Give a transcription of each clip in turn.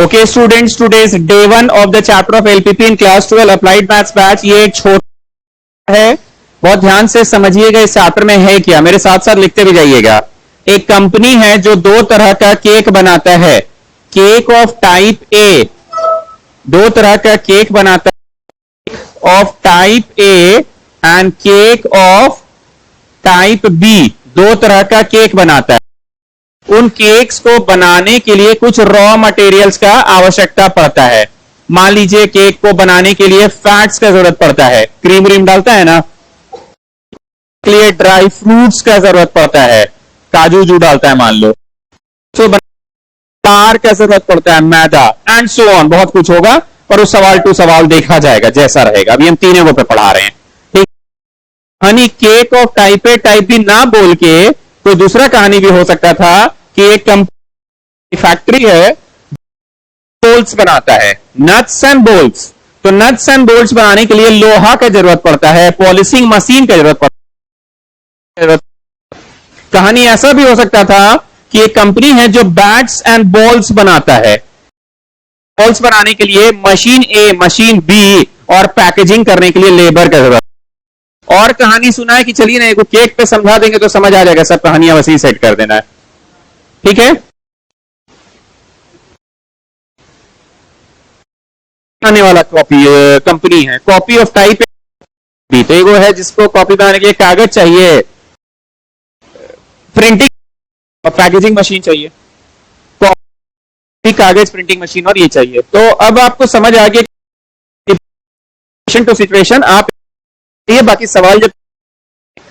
Okay students, today's day 1 of the chapter of LPP in class 12 applied maths batch। ये एक छोटा है, बहुत ध्यान से समझिएगा इस चैप्टर में है क्या, मेरे साथ साथ लिखते भी जाइएगा। एक कंपनी है जो दो तरह का केक बनाता है, केक ऑफ टाइप ए, दो तरह का केक बनाता है of type A and cake of type B, दो तरह का केक बनाता है। उन केक्स को बनाने के लिए कुछ रॉ मटेरियल्स का आवश्यकता पड़ता है। मान लीजिए केक को बनाने के लिए फैट्स का जरूरत पड़ता है, क्रीम व्रीम डालता है ना, के लिए ड्राई फ्रूट्स का जरूरत पड़ता है, काजू जू डालता है मान लो, तो तार का जरूरत पड़ता है, मैदा एंड सो ऑन, बहुत कुछ होगा और उस सवाल टू सवाल देखा जाएगा जैसा रहेगा। अभी हम तीनों पे पढ़ा रहे हैं, ठीक। कहानी cake of type A type B ना बोल के कोई दूसरा कहानी भी हो सकता था कि एक कंपनी फैक्ट्री है, बोल्ट्स बनाता है, नट्स एंड बोल्ट्स। तो नट्स एंड बोल्ट्स बनाने के लिए लोहा का जरूरत पड़ता है, पॉलिशिंग मशीन का जरूरत पड़ता है। कहानी ऐसा भी हो सकता था कि एक कंपनी है जो बैट्स एंड बॉल्स बनाता है, बॉल्स बनाने के लिए मशीन ए, मशीन बी और पैकेजिंग करने के लिए लेबर का जरूरत। और कहानी सुना है कि चलिए ना एक केक पे समझा देंगे तो समझ आ जाएगा, सब कहानियां वैसे ही सेट कर देना है, ठीक है। आने वाला कॉपी कंपनी है, कॉपी ऑफ टाइप बी, तो एगो है जिसको कॉपी बनाने के लिए कागज चाहिए, प्रिंटिंग और पैकेजिंग मशीन चाहिए, कॉपी कागज प्रिंटिंग मशीन और ये चाहिए। तो अब आपको समझ आ गया सिचुएशन टू सिचुएशन आप ये बाकी सवाल जब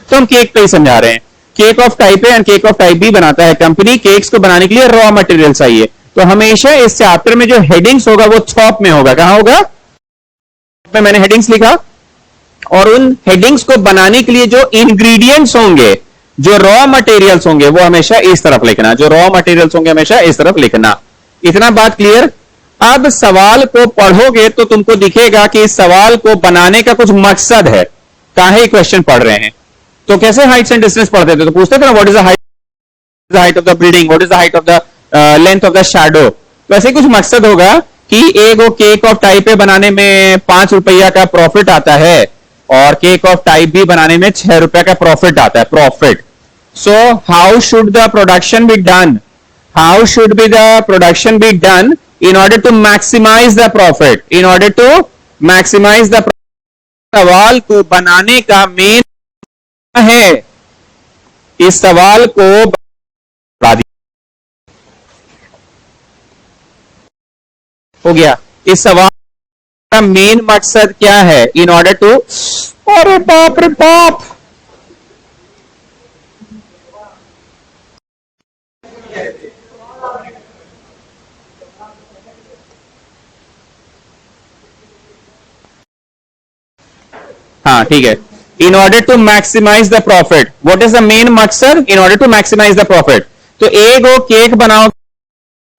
तो हम केक पे ही समझा रहे हैं। Cake of type A and cake of type B बनाता है कंपनी, केक्स को बनाने के लिए रॉ मटेरियल चाहिए। तो हमेशा इस चैप्टर में जो हेडिंग्स होगा वो टॉप में होगा, कहां होगा, मैंने हेडिंग्स लिखा, और उन हेडिंग्स को बनाने के लिए जो इंग्रेडिएंट्स होंगे, जो रॉ मटेरियल्स होंगे वो हमेशा इस तरफ लिखना, जो रॉ मटेरियल्स होंगे हमेशा इस तरफ लिखना। इतना बात क्लियर। अब सवाल को पढ़ोगे तो तुमको दिखेगा कि इस सवाल को बनाने का कुछ मकसद है, काहे क्वेश्चन पढ़ रहे हैं। तो कैसे हाइट्स एंड डिस्टेंस पढ़ते थे, तो पूछते थे ना what is the height of the building, what is the height of the length of the shadow. वैसे कुछ मकसद होगा कि एक केक ऑफ टाइप ए बनाने में 5 रुपया का प्रॉफिट आता है और केक ऑफ टाइप बी बनाने में 6 रुपया का प्रॉफिट आता है, profit. So how should the production be done, how should be the production be done in order to maximize the profit, in order to maximize the profit। सवाल को बनाने का मेन है, इस सवाल को हो गया, इस सवाल का मेन मकसद क्या है, इन ऑर्डर टू, अरे बाप रे बाप, हाँ ठीक है। In order to maximise the profit, what is the main मकसद, in order to maximise the profit. तो एगो केक बनाओ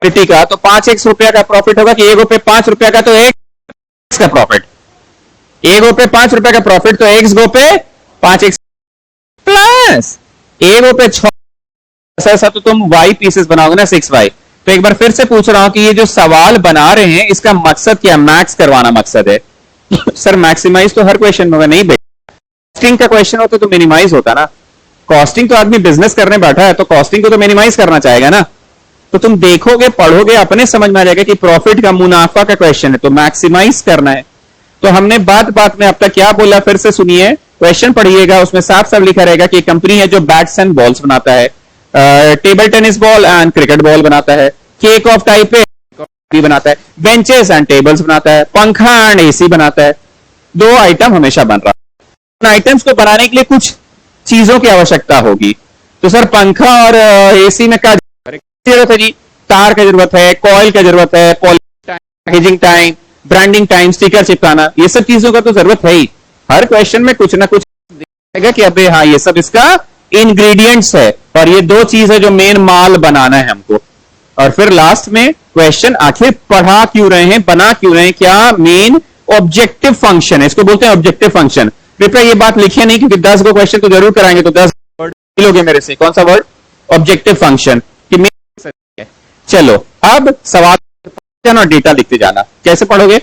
का तो 5x रुपया का प्रॉफिट होगा कि एगो पे 5 रुपया का, तो x का प्रॉफिट, एगो पे 5 रुपया का प्रॉफिट तो x गो पे 5x प्लस एगो पे 6, ऐसा तो तुम y पीसेस बनाओगे ना 6y। तो एक बार फिर से पूछ रहा हूं कि ये जो सवाल बना रहे हैं इसका मकसद क्या, मैक्स करवाना मकसद है। सर मैक्सिमाइज तो हर क्वेश्चन में नहीं बेटा, कॉस्टिंग का क्वेश्चन होता तो मिनिमाइज होता ना, कॉस्टिंग तो आदमी बिजनेस करने बैठा है तो कॉस्टिंग को तो मिनिमाइज करना चाहेगा ना। तो तुम देखोगे पढ़ोगे अपने समझ में आ जाएगा कि प्रॉफिट का, मुनाफा का क्वेश्चन है तो मैक्सिमाइज करना है। तो हमने बात बात में अब तक क्या बोला, फिर से सुनिए, क्वेश्चन पढ़िएगा, उसमें साफ साफ लिखा रहेगा कि कंपनी है जो बैट्स एंड बॉल्स बनाता है, table tennis ball and cricket ball बनाता है, केक ऑफ टाइप ए बनाता है, बेंचेस एंड टेबल्स बनाता है, पंखा एंड एसी बनाता है। दो आइटम हमेशा बन रहा है, उन आइटम्स को बनाने के लिए कुछ चीजों की आवश्यकता होगी। तो सर पंखा और एसी में क्या जरूरत है जी, तार का जरूरत है, कॉइल का जरूरत है, packaging time, branding time, sticker चिपकाना, ये सब चीजों का तो जरूरत है ही। हर क्वेश्चन में कुछ ना कुछ देगा कि अबे हाँ ये सब इसका इंग्रेडिएंट्स है, और ये दो चीज है जो मेन माल बनाना है हमको। और फिर लास्ट में क्वेश्चन आखिर पढ़ा क्यों रहे हैं, बना क्यों रहे हैं, क्या मेन ऑब्जेक्टिव फंक्शन है, इसको बोलते हैं ऑब्जेक्टिव फंक्शन। कृपया ये बात लिखिए नहीं क्योंकि 10 को क्वेश्चन तो जरूर कराएंगे, तो 10 वर्ड मिलोगे मेरे से। कौन सा वर्ड, ऑब्जेक्टिव फंक्शन, कि चलो अब सवाल जाना और डेटा लिखते जाना। कैसे पढ़ोगे?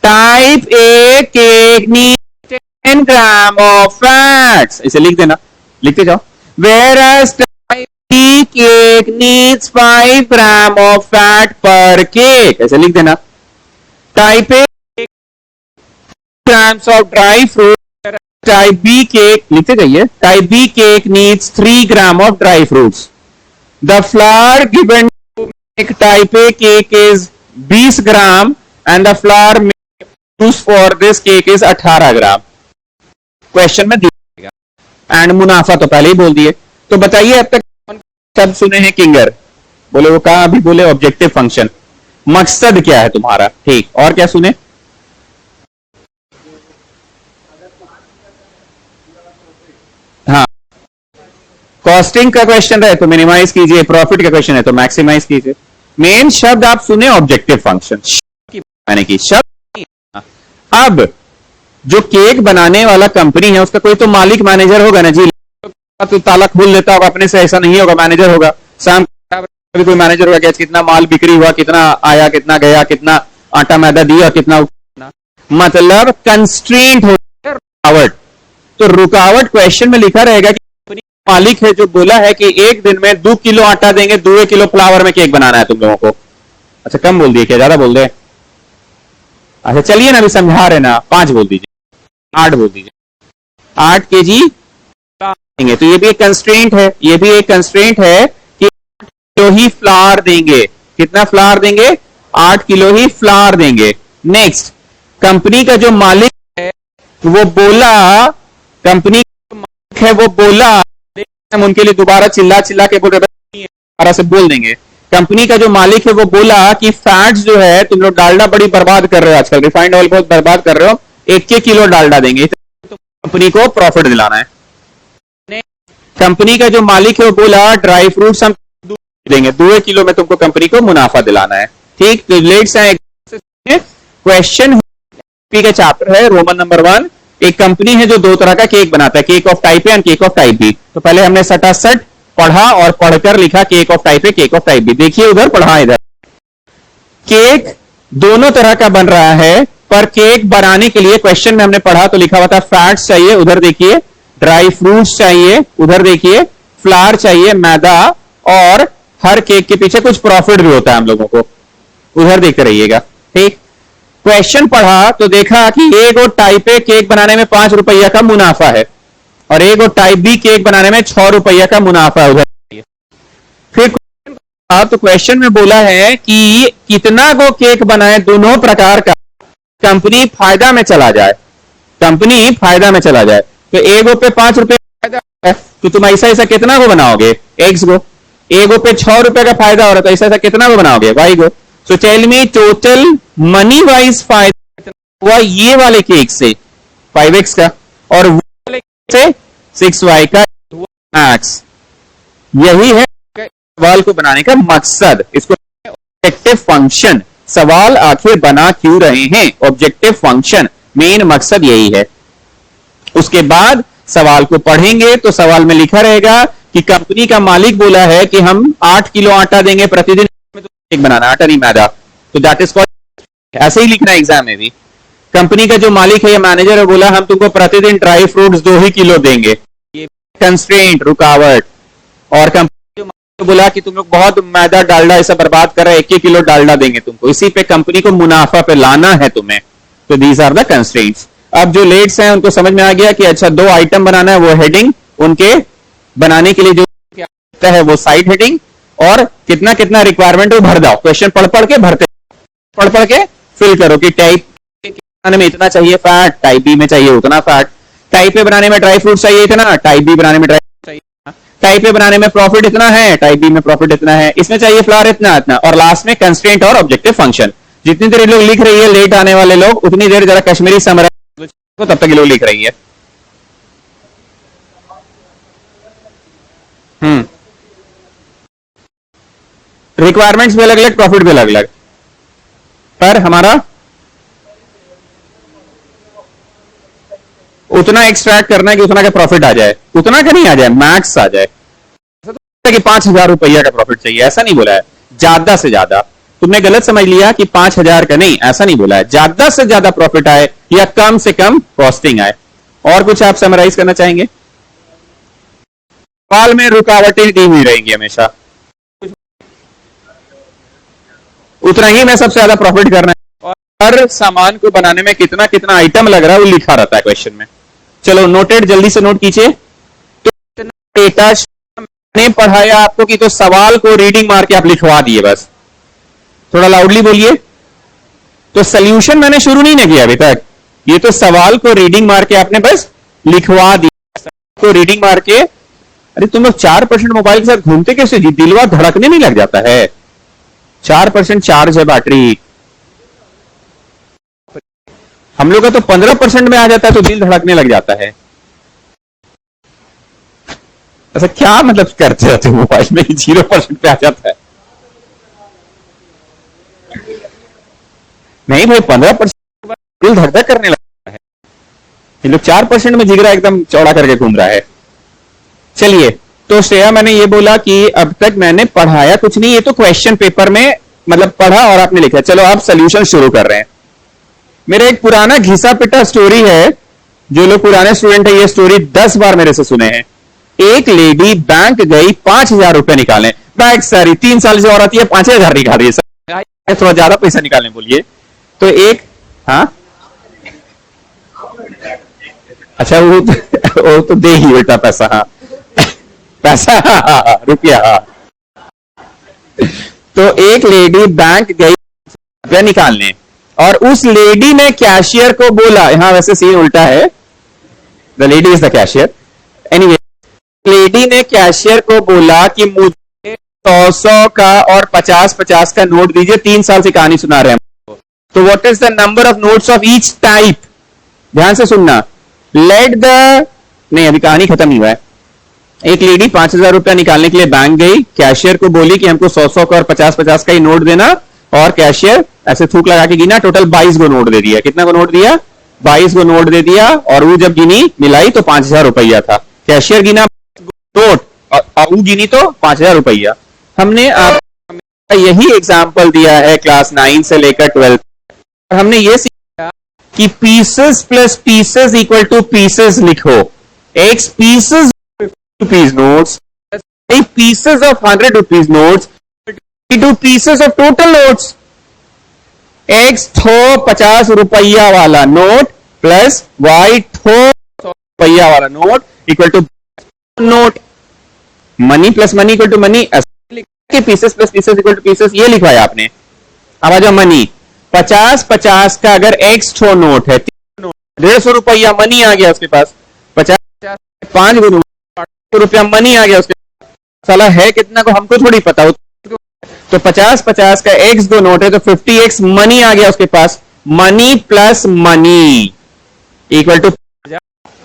Type A cake needs 10 gram of fats, इसे लिख देना, लिखते जाओ। Whereas type B cake needs 5 gram of fat per cake, ऐसे लिख देना। Type A grams of dry fruit, type B cake लिखते जाइए, type B cake needs 3 gram of dry fruits. The flour given to make type A cake is 20 gram and the flour used for this cake is 18 gram. Question में दिया and मुनाफा तो पहले ही बोल दिए। तो बताइए अब तक कौन शब्द सुने हैं किंगर? बोले वो कहा अभी बोले ऑब्जेक्टिव फंक्शन। मकसद क्या है तुम्हारा? ठीक, और क्या सुने? हाँ, कॉस्टिंग का क्वेश्चन रहे तो मिनिमाइज कीजिए, प्रॉफिट का क्वेश्चन है तो मैक्सिमाइज कीजिए। मेन शब्द आप सुने ऑब्जेक्टिव फंक्शन यानी कि शब्द। अब जो केक बनाने वाला कंपनी है उसका कोई तो मालिक मैनेजर होगा ना जी, तो ताला खोल लेता होगा अपने से, ऐसा नहीं होगा, मैनेजर होगा। शाम को कोई मैनेजर होगा, कितना माल बिक्री हुआ, कितना आया, कितना गया, कितना आटा मैदा दिया, कितना, मतलब कंस्ट्रेंट हो रुकावट। तो रुकावट क्वेश्चन में लिखा रहेगा कि कंपनी मालिक है जो बोला है कि एक दिन में 2 किलो आटा देंगे, 2 किलो फ्लावर में केक बनाना है तुम लोगों को। अच्छा कम बोल दिए क्या, ज्यादा बोल दे? अच्छा चलिए ना, अभी समझा रहे ना, 5 बोल दीजिए, 8 बोल दीजिए, 8 केजी देंगे। तो ये भी एक कंस्ट्रेंट है, ये भी एक कंस्ट्रेंट है कि 8 किलो ही फ्लावर देंगे। कितना फ्लावर देंगे? 8 किलो ही फ्लावर देंगे। नेक्स्ट, कंपनी का जो मालिक है वो बोला, कंपनी का मालिक है वो बोला, हम उनके लिए दोबारा चिल्ला चिल्ला के बोल रहे, दोबारा से बोल देंगे। कंपनी का जो मालिक है वो बोला कि फैट्स जो है तुम लोग डालडा बड़ी बर्बाद कर रहे हो आजकल, रिफाइंड ऑयल बहुत बर्बाद कर रहे हो, 1 किलो डालडा देंगे, तो कंपनी को प्रॉफिट दिलाना है। कंपनी का जो मालिक है वो बोला ड्राई फ्रूट्स हम देंगे, 2 किलो में तुमको कंपनी को मुनाफा दिलाना है। ठीक, तो लेट्स क्वेश्चन का चैप्टर है रोमन नंबर 1। एक कंपनी है जो 2 तरह का केक बनाता है, cake of type A and cake of type B. तो पहले हमने सटासट पढ़ा और पढ़कर लिखा cake of type A, cake of type B. देखिए उधर पढ़ा, इधर केक दोनों तरह का बन रहा है, पर केक बनाने के लिए क्वेश्चन में हमने पढ़ा तो लिखा हुआ था फैट्स चाहिए, उधर देखिए, ड्राई फ्रूट्स चाहिए, उधर देखिए, फ्लावर चाहिए, मैदा, और हर केक के पीछे कुछ प्रॉफिट भी होता है हम लोगों को, उधर देखते रहिएगा। ठीक, क्वेश्चन पढ़ा तो देखा कि एक और टाइप ए केक बनाने में 5 रुपया का मुनाफा है और एक और टाइप बी केक बनाने में 6 रुपया का मुनाफा है, उधर। फिर तो क्वेश्चन में बोला है कि कितना को केक बनाए दोनों प्रकार का, कंपनी फायदा में चला जाए, कंपनी फायदा में चला जाए। तो एगो पे 5 रुपए फायदा है तो तुम ऐसा ऐसा कितना को बनाओगे? एक्स को। एगो पे 6 रुपए का फायदा हो रहा है तो ऐसा ऐसा कितना को बनाओगे? वाई को। So tell me total money wise फायदा हुआ ये वाले केक से 5x का और वो वाले केक से 6y का मैक्स। यही है सवाल को बनाने का मकसद। इसको ऑब्जेक्टिव फंक्शन, सवाल आखिर बना क्यों रहे हैं, ऑब्जेक्टिव फंक्शन, मेन मकसद यही है। उसके बाद सवाल को पढ़ेंगे तो सवाल में लिखा रहेगा कि कंपनी का मालिक बोला है कि हम 8 किलो आटा देंगे प्रतिदिन में, तो केक बनाना, आटा नहीं मैदा, तो दैट इज कॉल्ड, ऐसे ही लिखना एग्जाम में भी। कंपनी का जो मालिक है या मैनेजर है बोला हम तुमको प्रतिदिन ड्राई फ्रूट्स 2 ही किलो देंगे, ये कंस्ट्रेंट, रुकावट। और कंपनी जो बोला कि तुम लोग बहुत मैदा डालडा ऐसा बर्बाद कर रहे हैं, 1 किलो डालडा देंगे तुमको, इसी पे कंपनी को मुनाफा पे लाना है तुम्हें, तो दीज आर द कंस्ट्रेंट्स। अब जो लेट्स हैं उनको समझ में आ गया कि अच्छा 2 आइटम बनाना है, वो हेडिंग उनके बनाने के लिए जो है वो साइड हेडिंग, और कितना कितना रिक्वायरमेंट वो भर दो, क्वेश्चन पढ़ पढ़ के भरते, पढ़ पढ़ के फिल करो कि टाइप बनाने में इतना चाहिए फैट, टाइप बी में चाहिए उतना फैट, टाइप ए बनाने में ड्राई फ्रूट चाहिए इतना, टाइप बी बनाने में ड्राई फ्रूट चाहिए, टाइप ए बनाने में प्रॉफिट इतना है, टाइप बी में प्रॉफिट इतना है, इसमें चाहिए फ्लावर इतना इतना, और लास्ट में कंस्ट्रेंट और ऑब्जेक्टिव फंक्शन। जितनी देर लोग लिख रही है लेट आने वाले लोग, उतनी देर जरा कश्मीरी समराइज को तब तक ये लोग लिख रही है। रिक्वायरमेंट्स भी अलग अलग, प्रॉफिट भी अलग अलग, पर हमारा उतना एक्सट्रैक्ट करना है कि उतना का प्रॉफिट आ जाए, उतना का नहीं आ जाए, मैक्स आ जाए। कि 5,000 रुपया का प्रॉफिट चाहिए, ऐसा नहीं बोला है, ज्यादा से ज्यादा। तुमने गलत समझ लिया कि 5,000 का, नहीं ऐसा नहीं बोला है, ज्यादा से ज्यादा प्रॉफिट आए या कम से कम कॉस्टिंग आए। और कुछ आप समराइज करना चाहेंगे? सवाल में रुकावटें दी हुई रहेंगी हमेशा, उतना ही मैं सबसे ज्यादा प्रॉफिट करना है, और हर सामान को बनाने में कितना कितना आइटम लग रहा है वो लिखा रहता है क्वेश्चन में। चलो नोटेड, जल्दी से नोट कीजिए। तो डेटा मैंने पढ़ाया आपको कि तो सवाल को रीडिंग मार के आप लिखवा दिए, बस थोड़ा लाउडली बोलिए। तो सॉल्यूशन मैंने शुरू नहीं ना किया अभी तक, ये तो सवाल को रीडिंग मार के आपने बस लिखवा दिया। को रीडिंग मार के, अरे तुम लोग 4% मोबाइल के साथ घूमते कैसे जी? दिलवा धड़कने नहीं लग जाता है? 4% चार्ज है बैटरी, हम लोग का तो 15% में आ जाता है तो दिल धड़कने लग जाता है। ऐसा क्या मतलब करते रहते मोबाइल में 0% पे आ जाता है? नहीं भाई, 15% दिल धड़धड़ करने लगता है, ये लोग 4% में जिगरा एकदम चौड़ा करके घूम रहा है। चलिए, तो श्रेया मैंने ये बोला कि अब तक मैंने पढ़ाया कुछ नहीं, ये तो क्वेश्चन पेपर में मतलब पढ़ा और आपने लिखा। चलो आप सोल्यूशन शुरू कर रहे हैं। मेरा एक पुराना घिसा पिटा स्टोरी है, जो लोग पुराने स्टूडेंट है ये स्टोरी 10 बार मेरे से सुने हैं। एक लेडी बैंक गई 5,000 रुपए निकालने, बैंक सारी 3 साल से और आती है 5,000 निकाल रही है, थोड़ा ज्यादा पैसा निकालने बोलिए। तो एक, हाँ अच्छा वो तो दे ही बेटा पैसा, हाँ पैसा, रुपया, तो एक लेडी बैंक गई रुपया निकालने, और उस लेडी ने कैशियर को बोला, यहां वैसे सीन उल्टा है, the lady is the cashier, anyway lady ने कैशियर को बोला कि मुझे 100 का और 50 का नोट दीजिए, 3 साल से कहानी सुना रहे हैं। तो what is the number of notes of each type? ध्यान से सुनना। लेट द, नहीं अभी कहानी खत्म नहीं हुआ है। एक लेडी 5,000 रुपया निकालने के लिए बैंक गई, कैशियर को बोली कि हमको 100 का और 50 का ही नोट देना, और कैशियर ऐसे थूक लगा के गिना, टोटल 22 को नोट दे दिया। कितना को नोट दिया? 22 को नोट दे दिया, और वो जब गिनी मिलाई तो 5,000 रुपया था। कैशियर गिना नोट और वो गिनी तो 5,000 रुपया। हमने आपको यही एग्जाम्पल दिया है क्लास 9 से लेकर 12, हमने ये सीखा कि pieces plus pieces equal to pieces लिखो। X pieces rupees notes, pieces of 100 rupees notes, 2 pieces of total notes. X थो 50 रुपया वाला नोट प्लस Y थो 100 रुपया वाला note equal to note. Money plus money equal to money, pieces plus pieces equal to pieces, ये लिखवाया आपने। अब आ जाओ मनी, 50 का अगर X थो नोट है, 150 रुपया मनी आ गया उसके पास, 50 5 गुना रुपया मनी आ गया उसके, साला है कितना को हमको थोड़ी पता हो। तो 50 का एक्स दो नोट है तो 50x मनी आ गया उसके पास। Money plus money equal to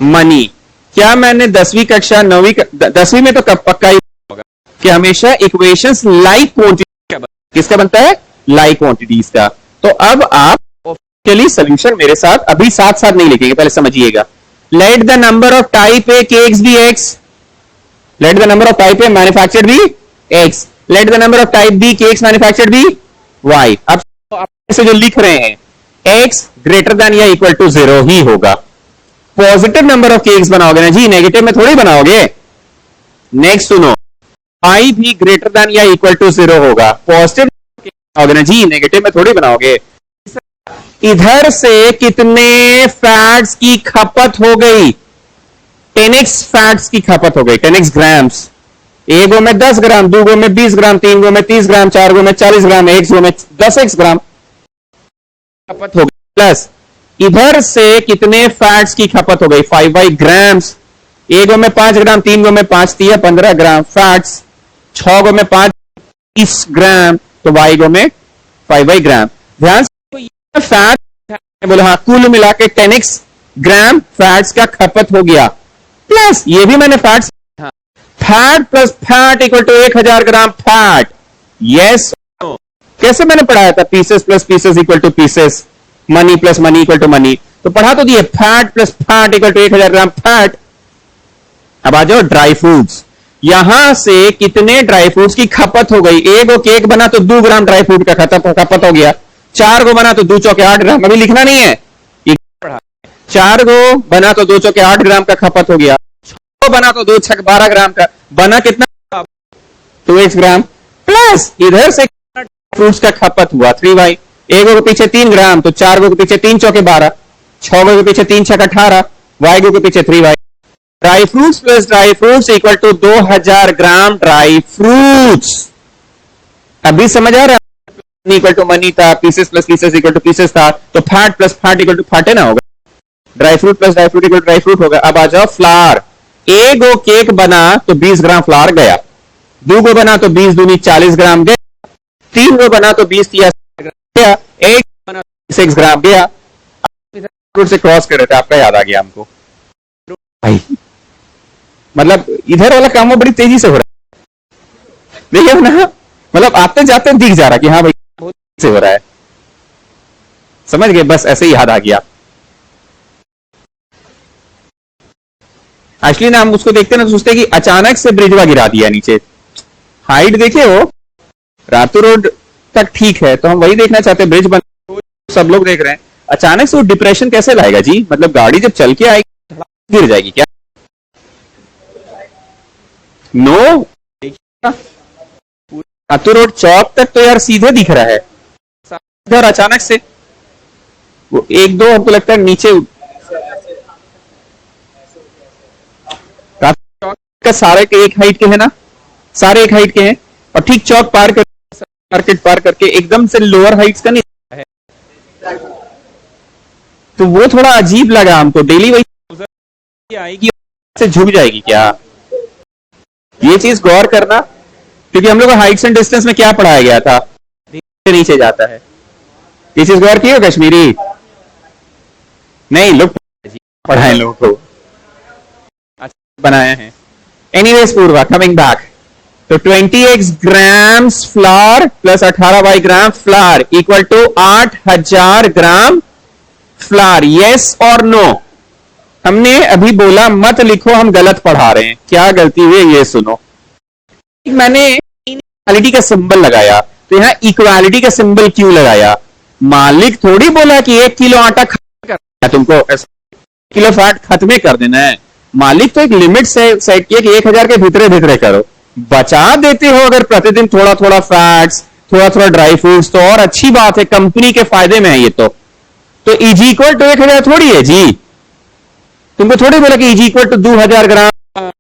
money. क्या मैंने 10वीं कक्षा 10वीं में तो पक्का ही होगा कि हमेशा इक्वेशंस लाइक क्वांटिटी किसका बनता है? लाइक क्वांटिटीज का। तो अब आप चलिए सोल्यूशन मेरे साथ अभी साथ साथ नहीं लिखेंगे, पहले समझिएगा। Let the number of type A cakes be X, let the number of type A manufactured be X, let the number of type B cakes manufactured be Y। अब से जो लिख रहे हैं X ग्रेटर देन या equal to 0 ही होगा। Positive number of cakes बनाओगे ना जी, नेगेटिव में थोड़ी बनाओगे। नेक्स्ट सुनो, Y भी ग्रेटर देन या इक्वल टू 0 होगा, पॉजिटिव बनाओगे ना जी, नेगेटिव में थोड़ी बनाओगे। इधर से कितने फैट्स की खपत हो गई? 10x फैट्स की खपत हो गई, 10x ग्राम्स। एक गो में 10 ग्राम, 2 गो में 20 ग्राम, 3 गो में 30 ग्राम, 4 गो में 40 ग्राम, 1 गो में 10x ग्राम खपत हो गई। प्लस इधर से कितने फैट्स की खपत हो गई? 5y grams. एक गो में 5 ग्राम, 3 गो में 5 3 15 ग्राम फैट्स, 6 गो में 5 30 ग्राम, तो y गो में 5y ग्राम। ध्यान से फैट बोला, हाँ कुल मिला के 10x ग्राम फैट्स का खपत हो गया। प्लस ये भी मैंने fat, fat plus fat equal to 1000 gram fat. Yes, कैसे मैंने पढ़ाया था? Pieces plus pieces equal to pieces, money plus money equal to money. तो पढ़ा तो दिए fat plus fat equal to 1000 gram fat. अब आ जाओ ड्राई फ्रूट्स। यहां से कितने ड्राई फ्रूट्स की खपत हो गई। एक गो केक बना तो 2 ग्राम ड्राई फ्रूट का खपत हो गया। 4 गो बना तो 2 चौके 8 ग्राम, अभी लिखना नहीं है, 4 गो बना तो 2 चौके 8 ग्राम का खपत हो गया। 6 गो बना तो 2 छक 12 ग्राम का, बना कितना 2x ग्राम, प्लस इधर से फ्रूट्स का खपत हुआ 3y। एक गो के पीछे 3 ग्राम तो 4 गो के पीछे 3 चौके 12, 6 गो के पीछे 3 छक 18, y गो के पीछे 3y। Dry fruits plus dry fruits equal to 2000 gram dry fruits. अभी समझ आ रहा है, इक्वल टू मनी था, pieces plus pieces equal to pieces था, तो fat plus fat equal to fat ना होगा, dry fruit plus dry fruit equal to dry fruit होगा। अब आ जाओ फ्लावर। एक गो केक बना तो 20 ग्राम फ्लावर गया, 2 गो बना तो 20 दूनी 40 ग्राम गया, 3 गो बना तो 20 गया, 1 बना 6 ग्राम गया। फ्रूट से क्रॉस कर रहे थे, आपका याद आ गया हमको भाई, मतलब इधर वाला काम बड़ी तेजी से हो रहा है, देखिए ना, मतलब आते जाते दिख जा रहा कि हाँ भाई बहुत तेजी से हो रहा है, समझ गए, बस ऐसे ही याद आ गया। एक्चुअली ना हम उसको देखते ना तो सोचते कि अचानक से ब्रिजवा गिरा दिया नीचे, हाइट देखे हो रातू रोड तक ठीक है, तो हम वही देखना चाहते हैं, ब्रिज बन सब लोग देख रहे हैं, अचानक से वो डिप्रेशन कैसे लाएगा जी, मतलब गाड़ी जब चल के आएगी गिर जाएगी क्या? नो, रातू रोड चौक तक तो यार सीधे दिख रहा है, इधर अचानक से वो 1-2 हमको लगता है नीचे चौक का सारे के एक हाइट के है ना, सारे एक हाइट के हैं, और ठीक चौक पार कर मार्केट पार करके एकदम से लोअर हाइट्स का नहीं है, तो वो थोड़ा अजीब लगा हमको। डेली वही आएगी से झुक जाएगी क्या, ये चीज गौर करना, क्योंकि हम लोग को हाइट्स एंड डिस्टेंस में क्या पढ़ाया गया था, नीचे जाता है, ये चीज गौर की हो कश्मीरी नहीं, लोग पढ़ाए लोगों को बनाया है। एनीवेज पूर्वा कमिंग बैक, तो 20x grams flour plus 18y gram flour equal to 8000 gram flour, yes और नो। हमने अभी बोला मत लिखो हम गलत पढ़ा रहे हैं, क्या गलती हुई ये सुनो। मैंने इक्वालिटी का सिंबल लगाया, तो यहां इक्वालिटी का सिंबल क्यों लगाया, मालिक थोड़ी बोला कि 1 किलो आटा खत्म करना है तुमको, किलो फैट खत्म कर देना है, मालिक तो एक लिमिट सेट किया कि 1000 के भीतरे भीतरे करो, बचा देते हो अगर प्रतिदिन थोड़ा थोड़ा फैट्स थोड़ा थोड़ा ड्राई फ्रूट्स तो और अच्छी बात है, कंपनी के फायदे में है ये। तो इज इक्वल टू 1000 थोड़ी है जी, तुमको थोड़ी बोला कि is equal to 2000 gram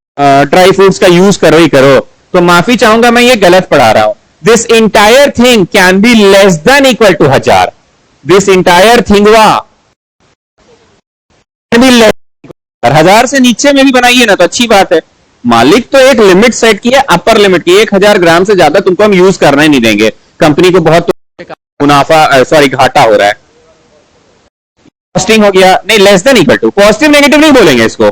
dry fruits का यूज करो ही करो, तो माफी चाहूंगा मैं ये गलत पढ़ा रहा हूं। This entire thing can be less than equal to 1000, this entire thing can be less, 1000 से नीचे में भी बनाइए ना तो अच्छी बात है, मालिक तो एक लिमिट सेट की है, अपर लिमिट की, 1000 ग्राम से ज्यादा तुमको हम यूज करना ही नहीं देंगे, कंपनी को बहुत मुनाफा सॉरी घाटा हो रहा है। कॉस्टिंग हो गया, नहीं less than equal to, positive negative नहीं बोलेंगे इसको,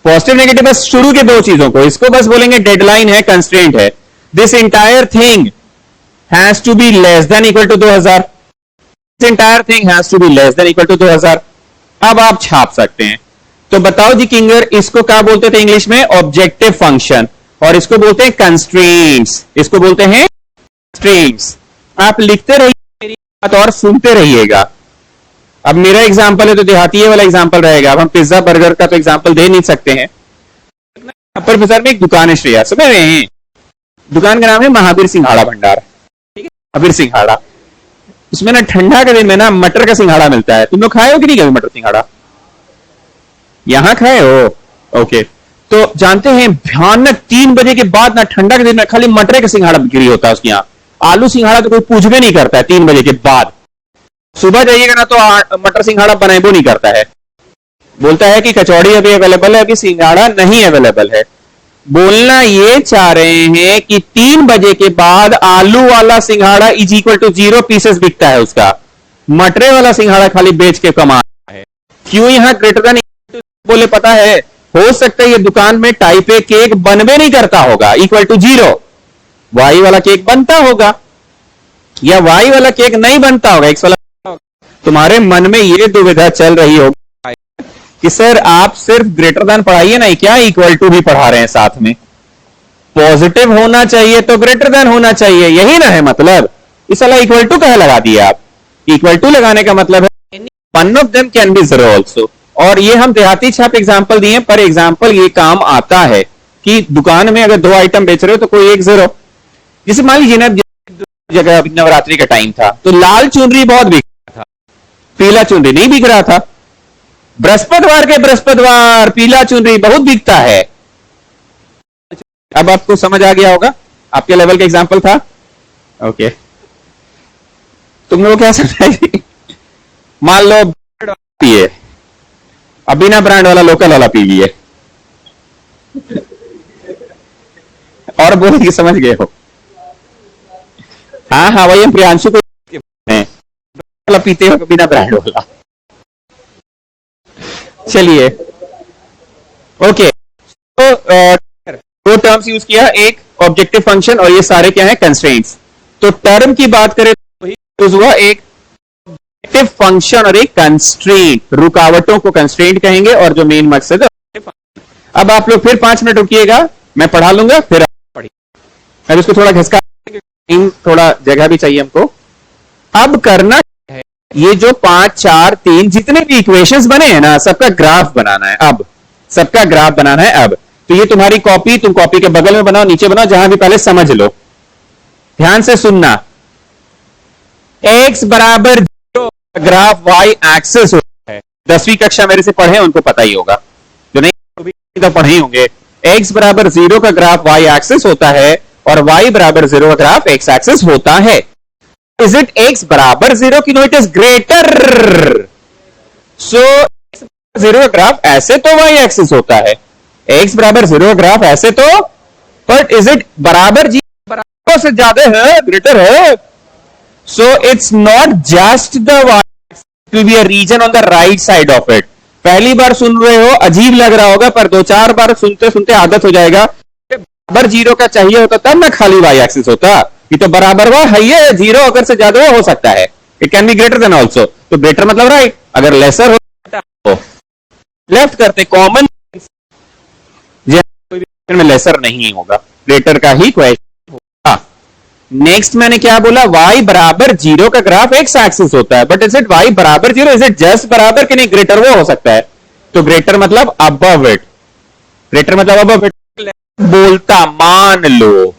पॉजिटिव नेगेटिव बस शुरू के 2 चीजों को, इसको बस बोलेंगे डेडलाइन है, कंस्ट्रेंट है। This entire thing has to be less than equal to 2000, this entire thing has to be less than equal to 2000। अब आप छाप सकते हैं, तो बताओ जी किंगर, इसको क्या बोलते थे इंग्लिश में, ऑब्जेक्टिव फंक्शन, और इसको बोलते हैं कंस्ट्रेंट्स, इसको बोलते हैं कंस्ट्रेंट्स। आप लिखते रहिए मेरी बात और सुनते रहिएगा। अब मेरा एग्जांपल है तो देहाती वाला एग्जांपल रहेगा, अब हम पिज्जा बर्गर का तो एग्जांपल दे नहीं सकते हैं। अपर बाजार में एक दुकान है श्रेया, समझ रहे हैं, दुकान का नाम है महावीर सिंघाड़ा भंडार, ठीक है, महावीर सिंघाड़ा। उसमें ना ठंडा के दिन में ना मटर का सिंघाड़ा मिलता है, तुम लोग खाए हो कि नहीं कभी मटर सिंघाड़ा, यहां खाए हो, ओके। तो जानते हैं भयानक 3 बजे के बाद ना ठंडा के दिन में खाली मटर का सिंघाड़ा बिक्री होता है उसके यहाँ, आलू सिंघाड़ा तो कोई पूछबे नहीं करता है 3 बजे के बाद। सुबह जाइएगा ना तो मटर सिंघाड़ा बनाएबो नहीं करता है, बोलता है कि कचौड़ी अभी अवेलेबल है, अभी सिंघाड़ा नहीं अवेलेबल है। बोलना ये चाह रहे हैं कि 3 बजे के बाद आलू वाला सिंघाड़ा इज इक्वल टू 0 पीसेस बिकता है उसका, मटरे वाला सिंघाड़ा खाली बेच के कमा है। क्यों यहां ग्रेटर देन बोले पता है, हो सकता है ये दुकान में टाइप ए केक बनबे नहीं करता होगा इक्वल टू 0, वाई वाला केक बनता होगा या वाई वाला केक नहीं बनता होगा, एक्स वाला। तुम्हारे मन में ये दुविधा चल रही होगी कि सर आप सिर्फ ग्रेटर देन पढ़ाइए ना, क्या इक्वल टू भी पढ़ा रहे हैं साथ में, पॉजिटिव होना चाहिए तो ग्रेटर देन होना चाहिए, यही ना है मतलब। इस वाला इक्वल टू कहा लगा दिया आप। इक्वल टू लगाने का मतलब है one of them can be zero also. और ये हम देहाती छाप एग्जाम्पल दिए, पर एग्जाम्पल ये काम आता है कि दुकान में अगर 2 आइटम बेच रहे हो तो कोई एक जीरो। जैसे मान लीजिए ना, जगह नवरात्रि का टाइम था तो लाल चुनरी बहुत बिक रहा था, पीला चुनरी नहीं बिक रहा था। बृहस्पतिवार के बृहस्पतिवार पीला चुनरी बहुत बिकता है। अब आपको समझ आ गया होगा, आपके लेवल का एग्जाम्पल था। ओके, तुम लोग क्या समझाएगी? मान लो पिए, अब बिना ब्रांड वाला लोकल वाला पी लिए और बोल के समझ गए हो। हाँ हाँ, वही हम प्रियांशु को वाला पीते हो बिना ब्रांड वाला। चलिए ओके, तो दो टर्म्स यूज किया, एक ऑब्जेक्टिव फंक्शन और ये सारे क्या है कंस्ट्रेंट्स। तो टर्म की बात करें तो यूज हुआ एक ऑब्जेक्टिव फंक्शन और एक कंस्ट्रेंट, रुकावटों को कंस्ट्रेंट कहेंगे और जो मेन मकसद है। अब आप लोग फिर 5 मिनट रुकिएगा, मैं पढ़ा लूंगा फिर आप पढ़िए। अब इसको थोड़ा घसका, थोड़ा जगह भी चाहिए हमको। अब करना है, ये जो 5 4 3 जितने भी इक्वेशंस बने हैं ना, सबका ग्राफ बनाना है। अब सबका ग्राफ बनाना है। अब तो ये तुम्हारी कॉपी, तुम कॉपी के बगल में बनाओ, नीचे बनाओ, जहां भी, पहले समझ लो, ध्यान से सुनना। x बराबर 0 ग्राफ y एक्सिस होता है। 10वीं कक्षा मेरे से पढ़े उनको पता ही होगा, जो नहीं तो पढ़े ही होंगे। x बराबर 0 का ग्राफ y एक्सिस होता है और y बराबर 0 का ग्राफ x एक्सिस होता है। इज इट x बराबर 0 की no it is greater? So x 0 का ग्राफ ऐसे तो y एक्सिस होता है, x बराबर 0 का ग्राफ ऐसे तो, बट इज इट बराबर जी बराबर से ज्यादा है, ग्रेटर है? So it's not just the y, it will be a region on the right side of it. पहली बार सुन रहे हो अजीब लग रहा होगा, पर 2-4 बार सुनते सुनते आदत हो जाएगा। बराबर 0 का चाहिए होता तब ना खाली y एक्सिस होता, ये तो बराबर हुआ है, ये 0 अगर से ज्यादा हो सकता है, it can be greater than also. तो ग्रेटर मतलब राइट, अगर लेसर हो लेफ्ट करते, कॉमन में लेसर नहीं होगा, ग्रेटर का ही क्वेश्चन होगा। नेक्स्ट मैंने क्या बोला, y बराबर 0 का ग्राफ x एक्सिस होता है, बट इज इट y बराबर 0, इज इट जस्ट बराबर कि नहीं ग्रेटर वो हो सकता है? तो ग्रेटर मतलब अबव इट, ग्रेटर मतलब अबव इट बोलता, मान लो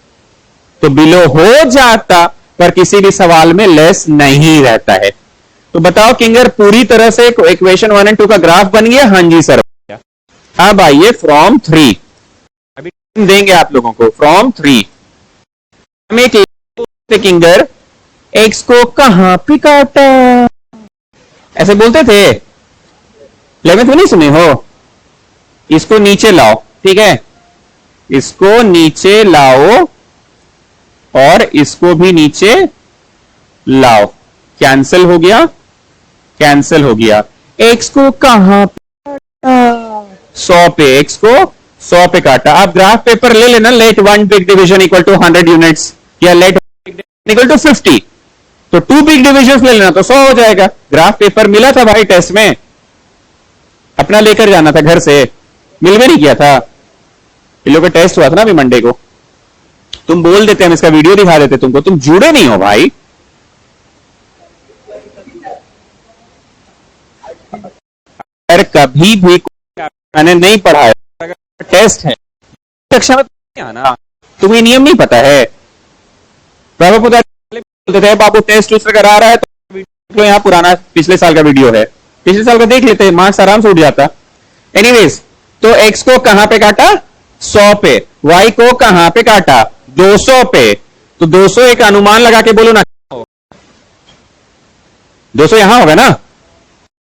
तो बिलो हो जाता, पर किसी भी सवाल में लेस नहीं रहता है। तो बताओ किंगर, पूरी तरह से इक्वेशन 1 और 2 का ग्राफ बन गया? हाँ जी सर। अब आइए फ्रॉम 3, अभी देंगे आप लोगों को फ्रॉम 3। हम एक किंगर x को कहां पे काटा, ऐसे बोलते थे, 11th में नहीं सुने हो? इसको नीचे लाओ, ठीक है, इसको नीचे लाओ और इसको भी नीचे लाओ, कैंसिल हो गया, कैंसिल हो गया। x को कहां पे काटा? 100 पे, x को 100 पे काटा। आप ग्राफ पेपर ले लेना, let 1 big division equal to 100 units या लेट इक्वल टू 50, तो 2 बिग डिविजन ले लेना तो 100 हो जाएगा। ग्राफ पेपर मिला था भाई टेस्ट में, अपना लेकर जाना था घर से, मिल भी नहीं किया था। इन लोगों का टेस्ट हुआ था ना अभी मंडे को, तुम बोल देते हम इसका वीडियो दिखा देते तुमको, तुम जुड़े नहीं हो भाई। अगर कभी भी मैंने नहीं पढ़ा है, टेस्ट है कक्षा में नहीं आना, तुम्हें नियम नहीं पता है। बाबू बोलते थे बाबू टेस्ट उस करा रहा है तो यहाँ पुराना पिछले साल का वीडियो है, पिछले साल का देख लेते हैं, मार्क्स आराम से उठ जाता। एनीवेज, तो x को कहां पे काटा? 100 पे। y को कहां पे काटा? 200 पे। तो 200 एक अनुमान लगा के बोलो ना, 200 यहां होगा ना।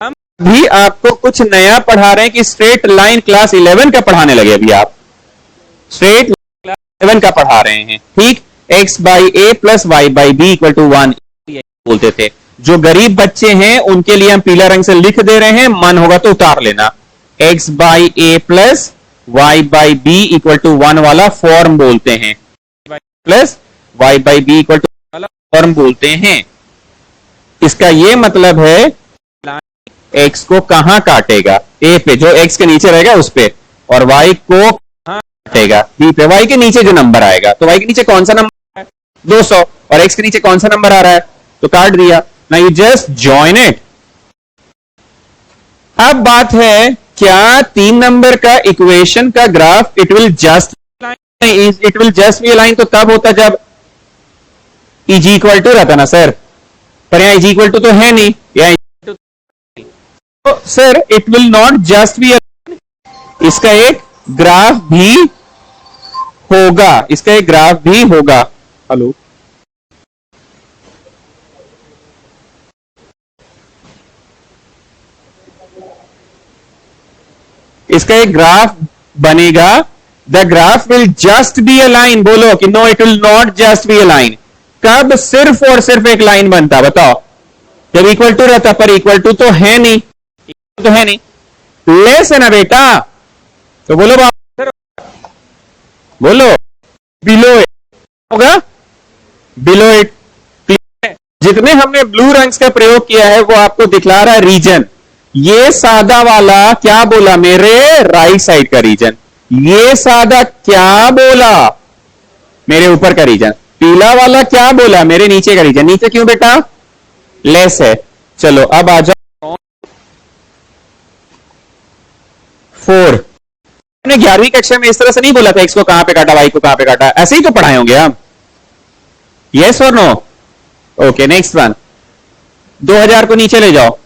हम भी आपको कुछ नया पढ़ा रहे हैं कि स्ट्रेट लाइन क्लास 11 का पढ़ाने लगे, अभी आप स्ट्रेट क्लास 11 का पढ़ा रहे हैं, ठीक। x by A plus Y by B equal to 1 बोलते थे। जो गरीब बच्चे हैं उनके लिए हम पीला रंग से लिख दे रहे हैं, मन होगा तो उतार लेना। x by A plus Y by B equal to 1 वाला फॉर्म बोलते हैं, plus Y by B equal to वाला फॉर्म बोलते हैं। इसका यह मतलब है x को कहां काटेगा? a पे, जो x के नीचे रहेगा उस पे, और y को कहां कटेगा बी पे, वाई के नीचे जो नंबर आएगा, तो वाई के नीचे कौन सा नंबर है 200 और एक्स के नीचे कौन सा नंबर आ रहा है, तो काट दिया ना, यू जस्ट जॉइन इट। अब बात है क्या 3 नंबर का इक्वेशन का graph it will just B align, तो तब होता जब इज इक्वल टू रहता ना सर, पर यहां इज इक्वल टू तो है नहीं, यहां तो sir it will not just B, इसका एक ग्राफ भी होगा, इसका एक ग्राफ भी होगा। हेलो इसका एक ग्राफ बनेगा, the graph will just be a line, बोलो कि no it will not just be a line. कब सिर्फ और सिर्फ एक लाइन बनता, बताओ, जब इक्वल टू रहता, पर इक्वल टू तो है नहीं, तो है नहीं, लेस है ना बेटा, तो बोलो बोलो बिलो इट होगा, बिलो इट। जितने हमने ब्लू रंग्स का प्रयोग किया है वो आपको दिखला रहा है रीजन, ये सादा वाला क्या बोला, मेरे राइट साइड का रीजन, ये सादा क्या बोला, मेरे ऊपर का रीजन, पीला वाला क्या बोला, मेरे नीचे का रीजन। नीचे क्यों बेटा, लेस है। चलो अब आ जाओ 4, हमने 11वीं कक्षा में इस तरह से नहीं बोला था एक्स को कहां पे काटा, वाई को कहां पे काटा, ऐसे ही तो पढ़ाए होंगे हम, यस और नो। ओके नेक्स्ट वन, 2000 को नीचे ले जाओ,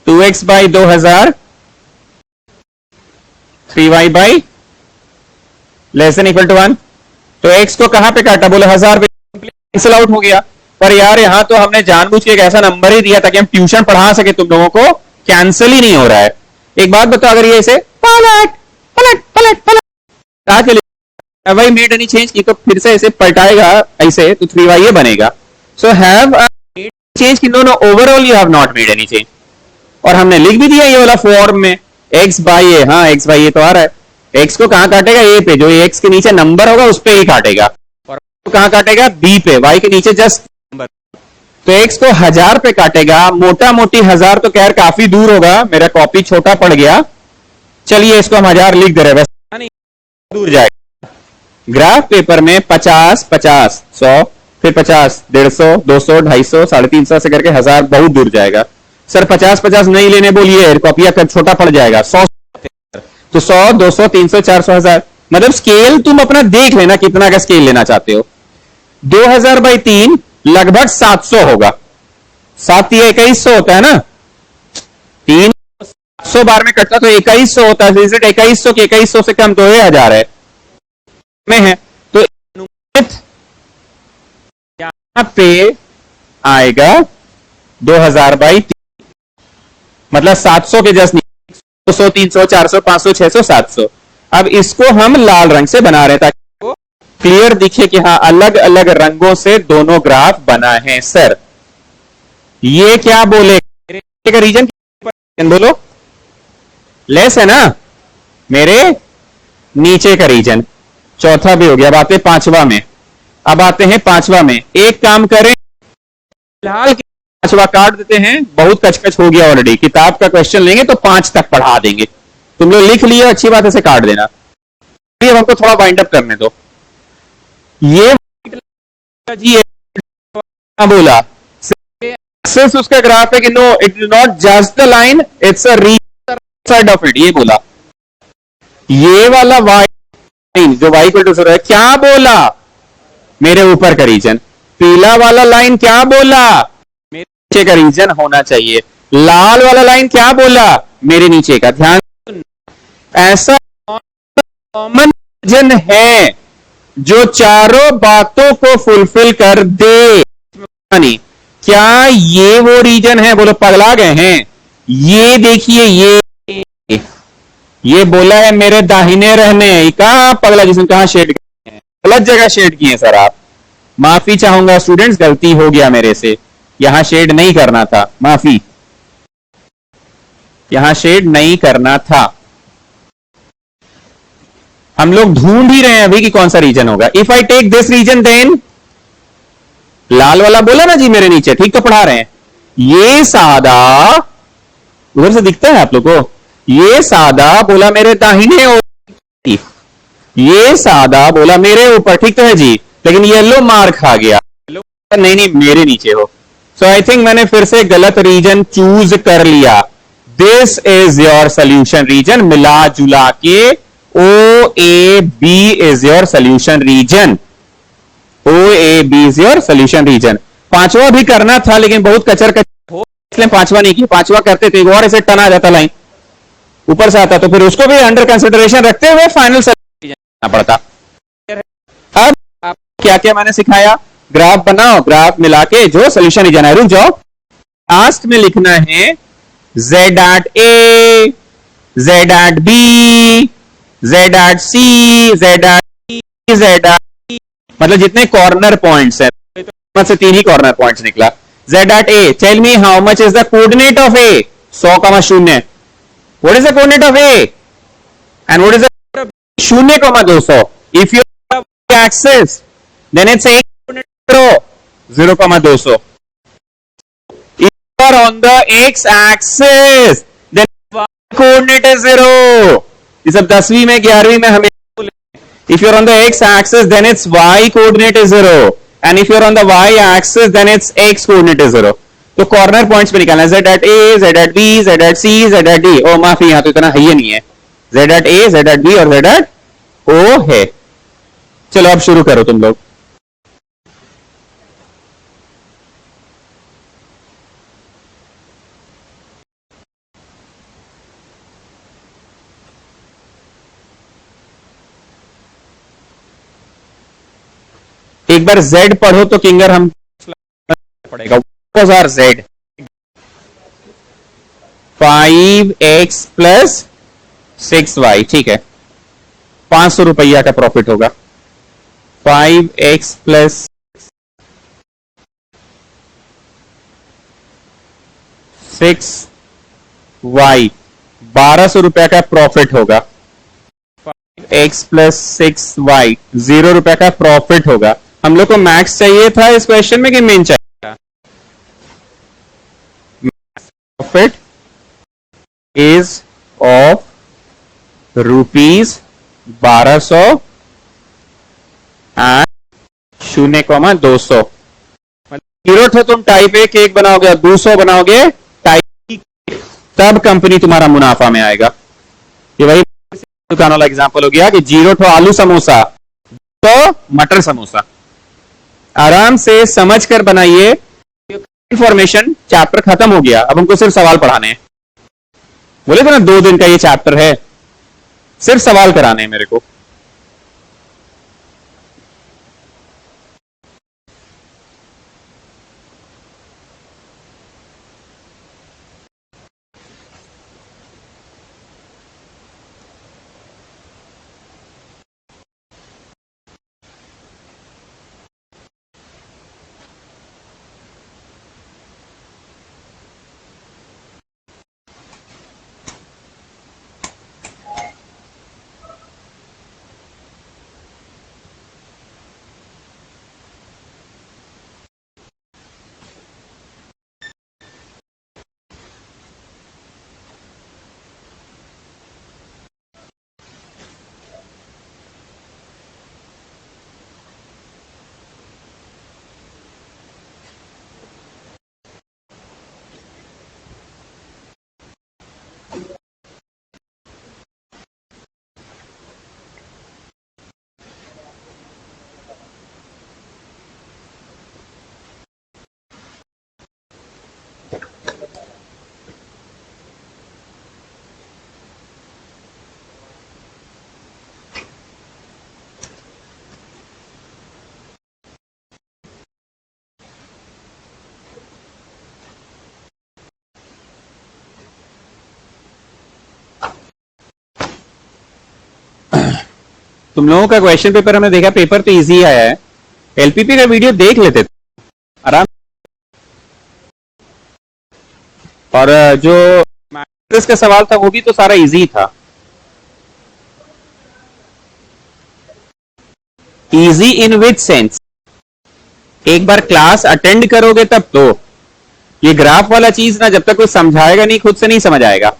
2x by 2000, 3y by less than equal to 1, तो x को कहां पे काटा, बोले 1000 पे, कैंसिल आउट हो गया। पर यार यहां तो हमने जानबूझ के एक ऐसा नंबर ही दिया ताकि हम ट्यूशन पढ़ा सके तुम लोगों को, कैंसिल ही नहीं हो रहा है। एक बात बताओ, अगर ये इसे पलट पलट पलट पलट भाई मेड एनी चेंज की, तो फिर से इसे पलटाएगा ऐसे, तो 3y ये बनेगा। सो हैव चेंज की, no no overall you have not made any change, और हमने लिख भी दिया ये वाला फॉर्म में x बाई ए, हाँ x बाई ए तो आ रहा है, x को कहां काटेगा, ए पे, जो x के नीचे नंबर होगा उस पे ही काटेगा, और कहां काटेगा, b पे, y के नीचे जस्ट नंबर, तो x को 1000 पे काटेगा, मोटा मोटी 1000 तो खैर काफी दूर होगा, मेरा कॉपी छोटा पड़ गया, चलिए इसको हम 1000 लिख दे रहे, बस नहीं दूर जाएगा। ग्राफ पेपर में 50 50 100 फिर 50 150 200 250 350 से करके 1000 बहुत दूर जाएगा। सर 50 50 नहीं लेने बोलिए, कॉपिया कर छोटा पड़ जाएगा, 100 तो 100 200 300 400 1000, मतलब स्केल तुम अपना देख लेना कितना का स्केल लेना चाहते हो। 2000 बाई 3 लगभग 700 होगा, 7 या 2100 होता है ना, 3 700 बार में कटता तो 2100 होता है, 2100 के 2100 से कम तो 1000 है में है, तो यहां पे आएगा 2000 बाई 3, मतलब 700 के जस्ट 200 300 400 500 600 700। अब इसको हम लाल रंग से बना रहे हैं ताकि वो क्लियर दिखे कि हाँ अलग अलग रंगों से दोनों ग्राफ बना है। सर ये क्या बोले, का रीजन बोलो, लेस है ना, मेरे नीचे का रीजन, चौथा भी हो गया। अब आते हैं पांचवा में, अब आते हैं पांचवा में, एक काम करें फिलहाल पांचवा काट देते हैं, बहुत कचकच हो गया ऑलरेडी, किताब का क्वेश्चन लेंगे तो 5 तक पढ़ा देंगे, तुम लोग लिख लिया अच्छी बात है, इसे काट देना। अब हमको थोड़ा वाइंड अप करने दो, ये जी बोला सिर्फ उसका ग्राफ है कि no it is not just the line, it's a region side of it, ये बोला। ये वाला वाई जो वाई इक्वल टू है क्या बोला, मेरे ऊपर का रीजन, पीला वाला लाइन क्या बोला, मेरे नीचे का रीजन होना चाहिए, लाल वाला लाइन क्या बोला, मेरे नीचे का। ध्यान, ऐसा कॉमन रीजन है जो चारों बातों को फुलफिल कर दे। क्या ये वो रीजन है, बोलो पगला गए हैं, ये देखिए ये बोला है मेरे दाहिने रहने, कहां पगला जिसने कहां शेड किए हैं, गलत जगह शेड किए सर आप, माफी चाहूंगा स्टूडेंट्स, गलती हो गया मेरे से, यहां शेड नहीं करना था, माफी, यहां शेड नहीं करना था। हम लोग ढूंढ ही रहे हैं अभी कि कौन सा रीजन होगा। If I take this region then, लाल वाला बोला ना जी मेरे नीचे, ठीक तो पढ़ा रहे हैं, ये सादा उधर से दिखता है आप लोग को, ये सादा बोला मेरे दाहिने ओर, ये सादा बोला मेरे ऊपर, ठीक तो है जी, लेकिन येलो मार खा गया, नहीं नहीं मेरे नीचे हो। सो आई थिंक मैंने फिर से गलत रीजन चूज कर लिया। This is your solution region, मिला जुला के O A B is your solution region, O A B is your solution region. पांचवा भी करना था लेकिन बहुत कचर कचर हो, इसलिए पांचवा नहीं किया। पांचवा करते तो एक और ऐसे टन आ जाता, लाइन ऊपर से आता, तो फिर उसको भी अंडर कंसिडरेशन रखते हुए फाइनल सोल्यूशन पड़ता। अब आप क्या क्या मैंने सिखाया, ग्राफ बनाओ, ग्राफ मिला के जो सोल्यूशन रीजन है, रुक जाओ, लास्ट में लिखना है z at a, z at b, z at c, z at e, z at e, मतलब जितने कॉर्नर पॉइंट्स है, तो से 3 ही कॉर्नर पॉइंट्स निकला। z at a, tell me how much is the coordinate of a, 100,0। What is the coordinate of a and what is the 0,200? If you axis then it's 0,200. If you are on the x-axis, then y coordinate is 0. ये सब 10वीं में 11वीं में हमें, if you are on the x-axis, then its y coordinate is 0, and if you are on the y-axis, then its x coordinate is 0. तो corner points पे निकालना है, z at a, z at b, z at c, z at d. ओ माफी, यहां तो इतना है ही नहीं है, z at a, z at b और z at o है। चलो अब शुरू करो तुम लोग। एक बार z पढ़ो तो किंगर हम पढ़ेगा। What was our z? 5x plus 6y, ठीक है, 500 रुपया का प्रॉफिट होगा। 5x प्लस 6y, 1200 रुपया का प्रॉफिट होगा। 5x प्लस 6y, 0 रुपया का प्रॉफिट होगा। हम लोग को मैक्स चाहिए था इस क्वेश्चन में कि मीन चाहिए था? Profit is of ₹1200 and 0,200। Zero थे तुम टाइप ए केक बनाओगे, 200 बनाओगे टाइप, तब कंपनी तुम्हारा मुनाफा में आएगा। ये वही दुकान वाला एग्जांपल हो गया कि 0 आलू समोसा, तो मटर समोसा। आराम से समझ कर बनाइए। इंफॉर्मेशन चैप्टर खत्म हो गया, अब हमको सिर्फ सवाल पढ़ाने हैं। बोले तो ना 2 दिन का ये चैप्टर है, सिर्फ सवाल कराने हैं मेरे को। तुम लोगों का क्वेश्चन पेपर हमने देखा, पेपर तो इजी आया है। एलपीपी का वीडियो देख लेते थे आराम, और जो मैथ्स का सवाल था वो भी तो सारा इजी था। Easy in which sense? एक बार क्लास अटेंड करोगे तब तो। ये ग्राफ वाला चीज ना जब तक कोई समझाएगा नहीं, खुद से नहीं समझ आएगा।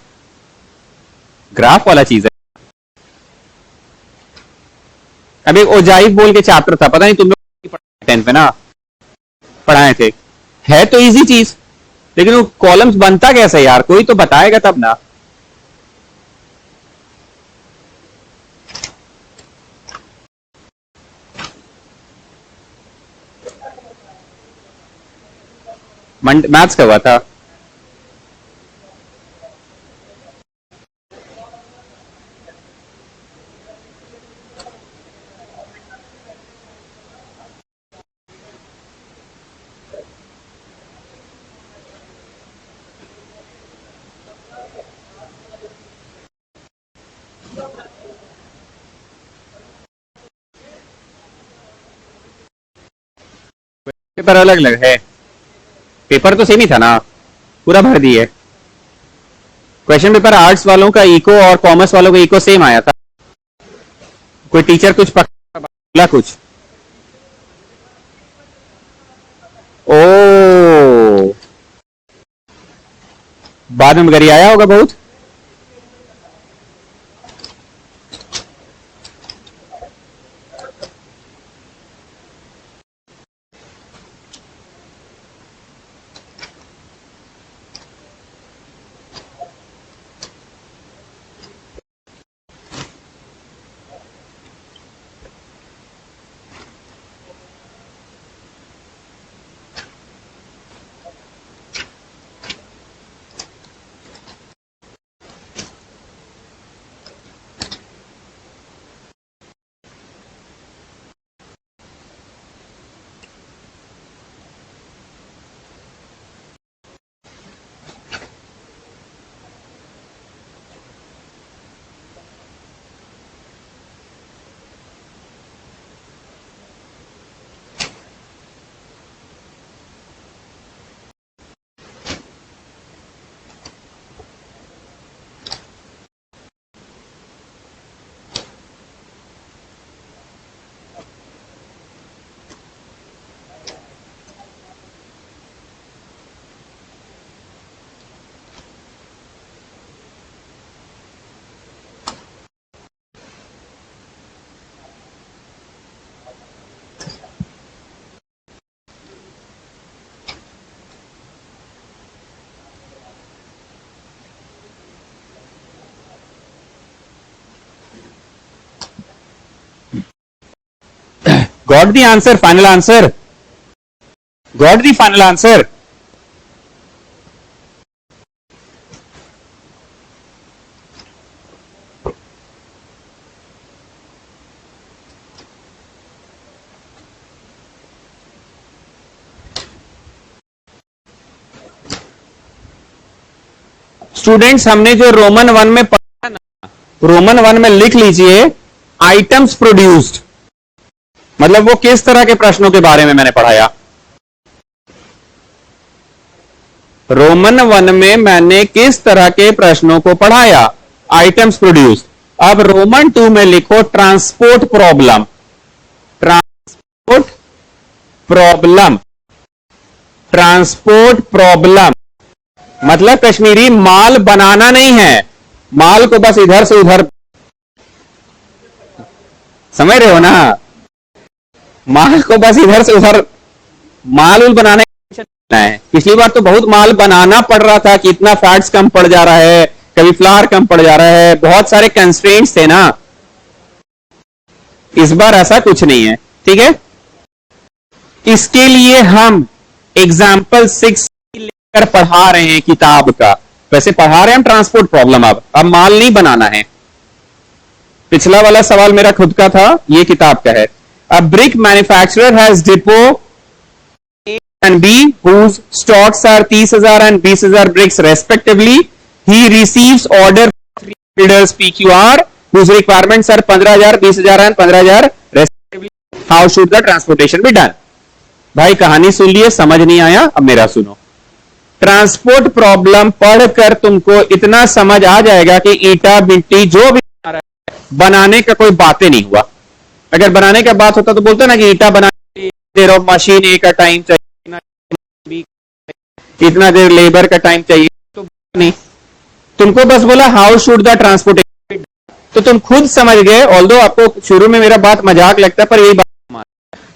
ग्राफ वाला चीज है, अब एक ओजाइव बोल के चैप्टर था, पता नहीं तुम लोग 10th में ना पढ़ाए थे, है तो इजी चीज, लेकिन वो कॉलम्स बनता कैसे यार, कोई तो बताएगा तब ना। मैथ्स का हुआ था। पेपर अलग अलग है, पेपर तो सेम ही था ना, पूरा भर दिए। क्वेश्चन पेपर आर्ट्स वालों का इको और कॉमर्स वालों का इको सेम आया था, कोई टीचर कुछ पकड़ा कुछ। ओ बाद में गरी आया होगा बहुत। Got the answer, final answer? Got the final answer? Students हमने जो रोमन 1 में पढ़ा ना, रोमन 1 में लिख लीजिए आइटम्स प्रोड्यूस्ड, मतलब वो किस तरह के प्रश्नों के बारे में मैंने पढ़ाया। रोमन 1 में मैंने किस तरह के प्रश्नों को पढ़ाया, आइटम्स प्रोड्यूस्ड। अब रोमन 2 में लिखो transport problem, transport problem, transport problem मतलब कश्मीरी माल बनाना नहीं है, माल को बस इधर से उधर, समझ रहे हो ना, माल को बस इधर से उधर माल उल बनाने है। पिछली बार तो बहुत माल बनाना पड़ रहा था कि इतना फैट्स कम पड़ जा रहा है, कभी फ्लावर कम पड़ जा रहा है, बहुत सारे कंस्ट्रेंट्स थे ना। इस बार ऐसा कुछ नहीं है, ठीक है। इसके लिए हम एग्जाम्पल 6 लेकर पढ़ा रहे हैं किताब का, वैसे पढ़ा रहे हैं हम ट्रांसपोर्ट प्रॉब्लम। अब माल नहीं बनाना है, पिछला वाला सवाल मेरा खुद का था, ये किताब का है। A brick manufacturer has depot A and B whose stocks are 30,000 and 20,000 bricks respectively. He receives order from 3 builders PQR whose requirements are 15,000, 20,000 and 15,000 respectively. How should the transportation be done? भाई कहानी सुन लिए, समझ नहीं आया, अब मेरा सुनो। Transport problem पढ़कर तुमको इतना समझ आ जाएगा कि ईटा मिट्टी जो भी बनाने का कोई बातें नहीं हुआ। अगर बनाने का बात होता तो बोलते ना कि ईटा बनाने देर ऑफ मशीन ए का टाइम चाहिए, इतना देर लेबर का टाइम चाहिए, तो नहीं, तुमको बस बोला हाउ शुड द ट्रांसपोर्टेशन। तो तुम खुद समझ गए, ऑल्दो आपको शुरू में मेरा बात मजाक लगता है, पर यही बात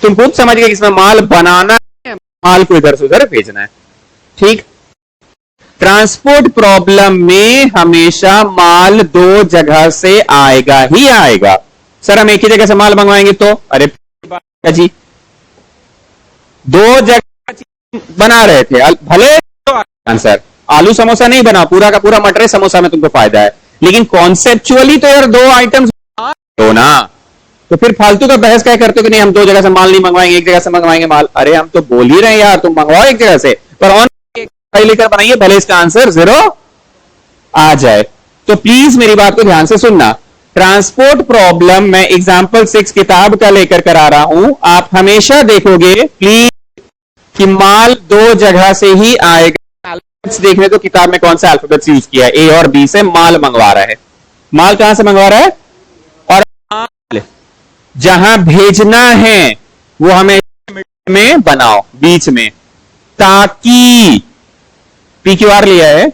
तुम खुद समझ गए कि इसमें माल बनाना है, माल को इधर से उधर भेजना है। ठीक, ट्रांसपोर्ट प्रॉब्लम में हमेशा माल दो जगह से आएगा ही आएगा। सर हम एक ही जगह से माल मंगवाएंगे तो, अरे जी दो जगह बना रहे थे, भले आंसर आलू समोसा नहीं बना, पूरा का पूरा मटर समोसा में तुमको फायदा है, लेकिन कॉन्सेप्चुअली तो यार दो आइटम्स हो ना, तो फिर फालतू का बहस क्या करते हो कि नहीं हम दो जगह से माल नहीं मंगवाएंगे, एक जगह से मंगवाएंगे माल। अरे हम तो बोल ही रहे हैं यार, तुम मंगवाओ एक जगह से, पर ऑन लेकर बनाइए, भले इसका आंसर 0 आ जाए। तो प्लीज मेरी बात को ध्यान से सुनना। ट्रांसपोर्ट प्रॉब्लम मैं एग्जाम्पल 6 किताब का लेकर करा रहा हूं, आप हमेशा देखोगे प्लीज कि माल दो जगह से ही आएगा। देखने तो किताब में कौन सा अल्फाबेट्स यूज किया है, ए और बी से माल मंगवा रहा है। माल कहां से मंगवा रहा है, और माल जहां भेजना है वो हमें में बनाओ बीच में, ताकि पी क्यू आर लिया है,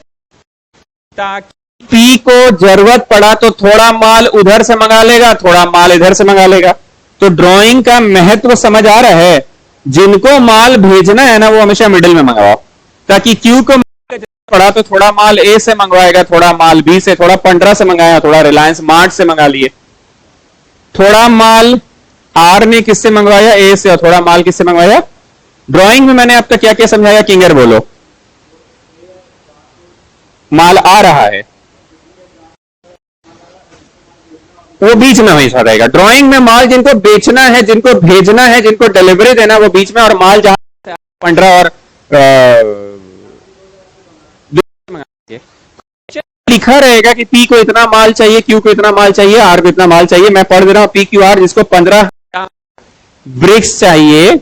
ताकि पी को जरूरत पड़ा तो थोड़ा माल उधर से मंगा लेगा, थोड़ा माल इधर से मंगा लेगा। तो ड्राइंग का महत्व समझ आ रहा है, जिनको माल भेजना है ना वो हमेशा मिडिल में मंगवाओ, ताकि क्यू को पड़ा तो थोड़ा माल ए से मंगवाएगा, थोड़ा माल बी से, थोड़ा पंड्रा से मंगाया, थोड़ा रिलायंस मार्ट से मंगा लिए, थोड़ा माल आर ने किससे मंगवाया, ए से, और थोड़ा माल किससे मंगवाया। ड्राइंग में मैंने अब तक क्या क्या समझाया, किंगर बोलो। माल आ रहा है वो बीच में हमेशा रहेगा। ड्राइंग में माल जिनको बेचना है, जिनको भेजना है, जिनको डिलीवरी देना वो बीच में, और माल जहां पंड्रा और लिखा रहेगा कि पी को इतना माल चाहिए, क्यू को इतना माल चाहिए, आर को इतना माल चाहिए। मैं पढ़ दे रहा हूं, पी क्यू आर जिसको 15 ब्रिक्स चाहिए,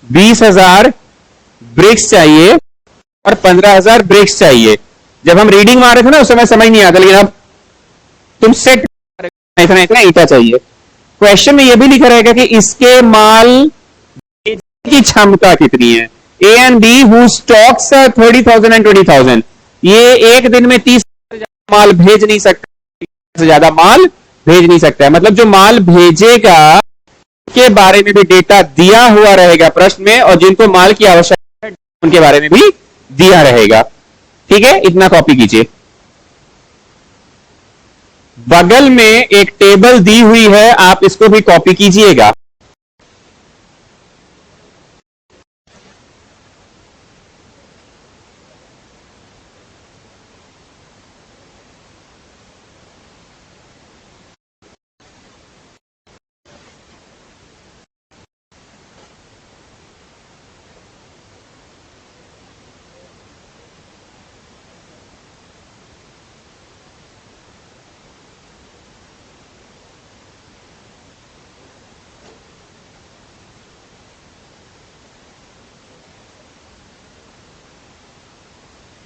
20,000 ब्रिक्स चाहिए और 15,000 ब्रिक्स चाहिए। जब हम रीडिंग मार रहे थे ना उस समय समझ नहीं आता, लेकिन अब तुम सेट इतना इतना ईटा चाहिए। क्वेश्चन में यह भी लिखा रहेगा कि इसके माल की क्षमता कितनी है। A and B who stocks 30,000 and 20,000, ये एक दिन में 30,000 माल भेज नहीं सकता, से ज्यादा माल भेज नहीं सकता है। मतलब जो माल भेजेगा के बारे में भी डेटा दिया हुआ रहेगा प्रश्न में, और जिनको माल की आवश्यकता है उनके बारे में भी दिया रहेगा। ठीक है, इतना कॉपी कीजिए। बगल में एक टेबल दी हुई है, आप इसको भी कॉपी कीजिएगा।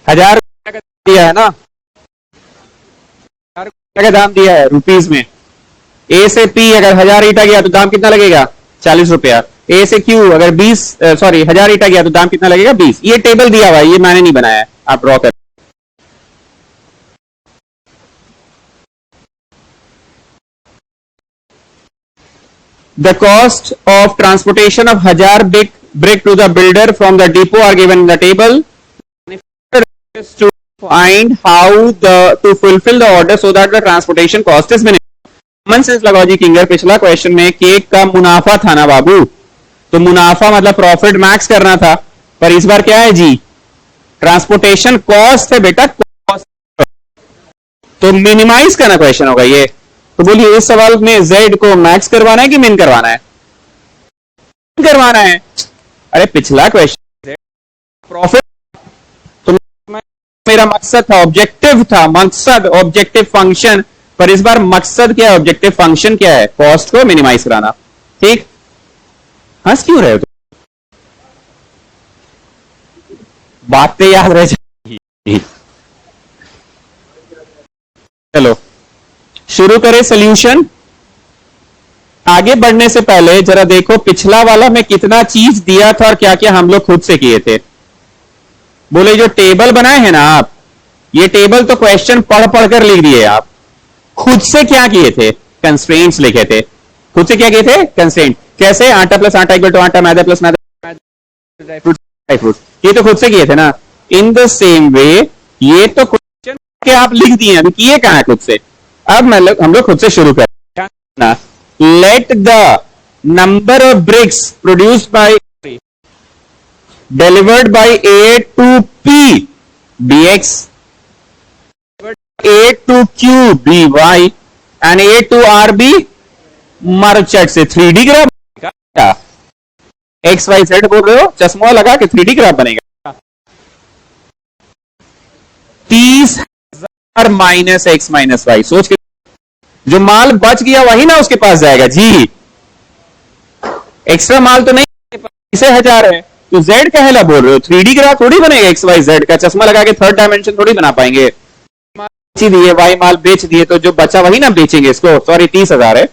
हजार का दिया है ना, 1000 का दाम दिया है रुपीज में। ए से पी अगर 1000 ईटा गया तो दाम कितना लगेगा, 40 रुपया। ए से क्यू अगर 1000 ईटा गया तो दाम कितना लगेगा, 20। ये टेबल दिया हुआ है, ये मैंने नहीं बनाया, आप ड्रॉ कर। The cost of transportation of 1000 brick to the builder from the depot are given in the table. To find how to fulfill the order so that the transportation cost is minimum. Common sense लगाओ जी किंगर। पिछला question में cake का मुनाफा था ना बाबू, तो मुनाफा मतलब प्रॉफिट मैक्स करना था, पर इस बार क्या है जी, ट्रांसपोर्टेशन कॉस्ट है बेटा, कॉस्ट तो मिनिमाइज करना क्वेश्चन होगा ये। तो बोलिए इस सवाल में जेड को मैक्स करवाना है कि मिन करवाना है, करवाना है। अरे पिछला क्वेश्चन प्रॉफिट, मेरा मकसद था, ऑब्जेक्टिव था, मकसद ऑब्जेक्टिव फंक्शन, पर इस बार मकसद क्या है, ऑब्जेक्टिव फंक्शन क्या है, कॉस्ट को मिनिमाइज कराना। ठीक, हंस क्यों रहे हो, बातें याद रह जाएगी। चलो शुरू करें सॉल्यूशन। आगे बढ़ने से पहले जरा देखो पिछला वाला में कितना चीज दिया था और क्या क्या हम लोग खुद से किए थे। बोले जो टेबल बनाए हैं ना आप, ये टेबल तो क्वेश्चन पढ़ पढ़ कर लिख दिए आप, खुद से क्या किए थे? कंस्ट्रेंट्स लिखे थे। खुद से क्या किए थे? कंस्ट्रेंट। कैसे? आटा प्लस आटा इक्वल टू आटा, मैदा प्लस मैदा, ड्राई फ्रूट ड्राई फ्रूट, ये तो खुद से किए थे ना। इन द सेम वे ये तो क्वेश्चन के आप लिख दिए, अभी किए कहां है खुद से? अब हम लोग खुद से शुरू करें ना। Late the number of BRICS produced by delivered by A to P bx, A to Q by and A to R B merchant से 3D ग्राफ बनेगा। एक्स वाई जेड बोल रहे हो, चश्मा लगा के 3D ग्राफ बनेगा। 30,000 माइनस एक्स माइनस वाई, सोच के जो माल बच गया वही ना उसके पास जाएगा जी, एक्स्ट्रा माल तो नहीं, इसे 1000 है तो जेड कहला बोल रहे हो, 3D ग्राफ थोड़ी बनेगा एक्स वाई जेड का, चश्मा लगा के थर्ड डायमेंशन थोड़ी बना पाएंगे। बेच दिए, वाई माल बेच दिए तो जो बचा वही ना बेचेंगे इसको। सॉरी 30,000 है।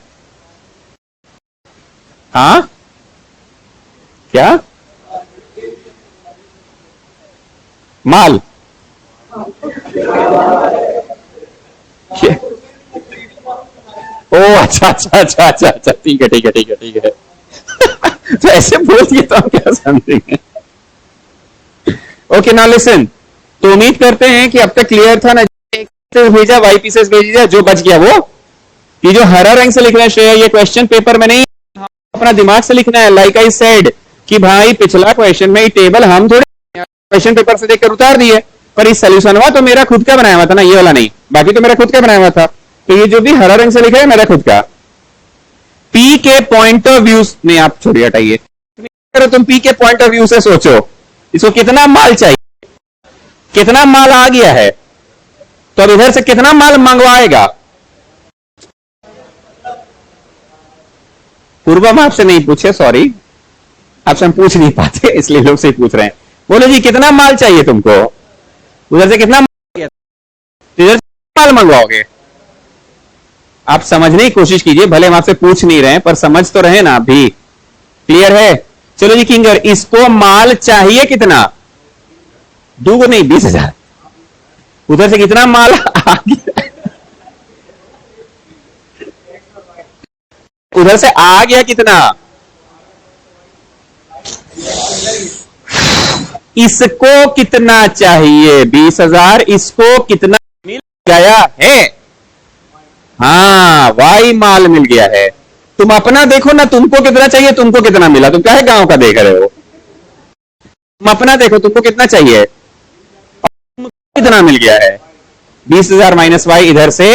हाँ क्या माल? ओ अच्छा अच्छा अच्छा अच्छा अच्छा, ठीक है ठीक है ठीक है ठीक है। तो ऐसे बोल दिए तो हम क्या समझेंगे? Okay now listen. तो उम्मीद करते हैं कि अब तक क्लियर था ना। भेजा वाई पीसेस भेज दिया, जो बच गया वो, ये जो हरा रंग से लिखना है ये क्वेश्चन पेपर में नहीं, अपना दिमाग से लिखना है। लाइक आई सेड कि भाई पिछला क्वेश्चन में टेबल हम थोड़े क्वेश्चन पेपर से देखकर उतार दिए, पर इस सोल्यूशन हुआ तो मेरा खुद का बनाया हुआ था ना, ये वाला नहीं, बाकी तो मेरा खुद का बनाया हुआ था। तो ये जो भी हरा रंग से लिखा है मेरा खुद का। पी के पॉइंट ऑफ व्यू नहीं, आप छोड़िए हटाइए, तुम पी के पॉइंट ऑफ व्यू से सोचो, इसको कितना माल चाहिए, कितना माल आ गया है, तो अब इधर से कितना माल मंगवाएगा। पूर्वम आपसे नहीं पूछे, सॉरी आपसे हम पूछ नहीं पाते इसलिए लोग से पूछ रहे हैं। बोलो जी कितना माल चाहिए तुमको, उधर से कितना माल, इधर से माल मंगवाओगे। आप समझने की कोशिश कीजिए, भले हम आपसे पूछ नहीं रहे हैं पर समझ तो रहे ना आप भी। क्लियर है? चलो जी किंगर, इसको माल चाहिए कितना? 2 नहीं 20,000। उधर से कितना माल आ गया, उधर से आ गया कितना? इसको कितना चाहिए? 20,000। इसको कितना मिल गया है? हाँ वाई माल मिल गया है। तुम अपना देखो ना, तुमको कितना चाहिए, तुमको कितना मिला, तुम क्या है गांव का देख रहे हो? तुम अपना देखो तुमको कितना चाहिए, कितना मिल गया है। 20,000 माइनस वाई इधर से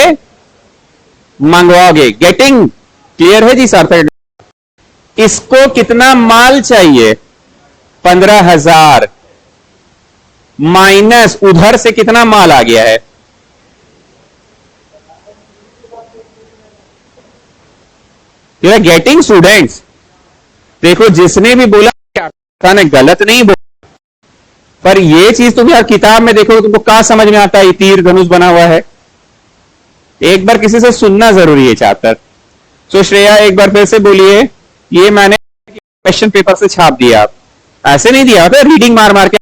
मंगवाओगे। गेटिंग क्लियर है जी सार्थक? इसको कितना माल चाहिए? 15,000 माइनस उधर से कितना माल आ गया है? You are getting students? देखो जिसने भी बोला क्या ने गलत नहीं बोला, पर ये चीज तुम यार किताब में देखो तुमको क्या समझ में आता है? तीर धनुष बना हुआ है। एक बार किसी से सुनना जरूरी है चैप्टर। तो श्रेया एक बार फिर से बोलिए, ये मैंने क्वेश्चन पेपर से छाप दिया, ऐसे नहीं दिया था, रीडिंग मार मार के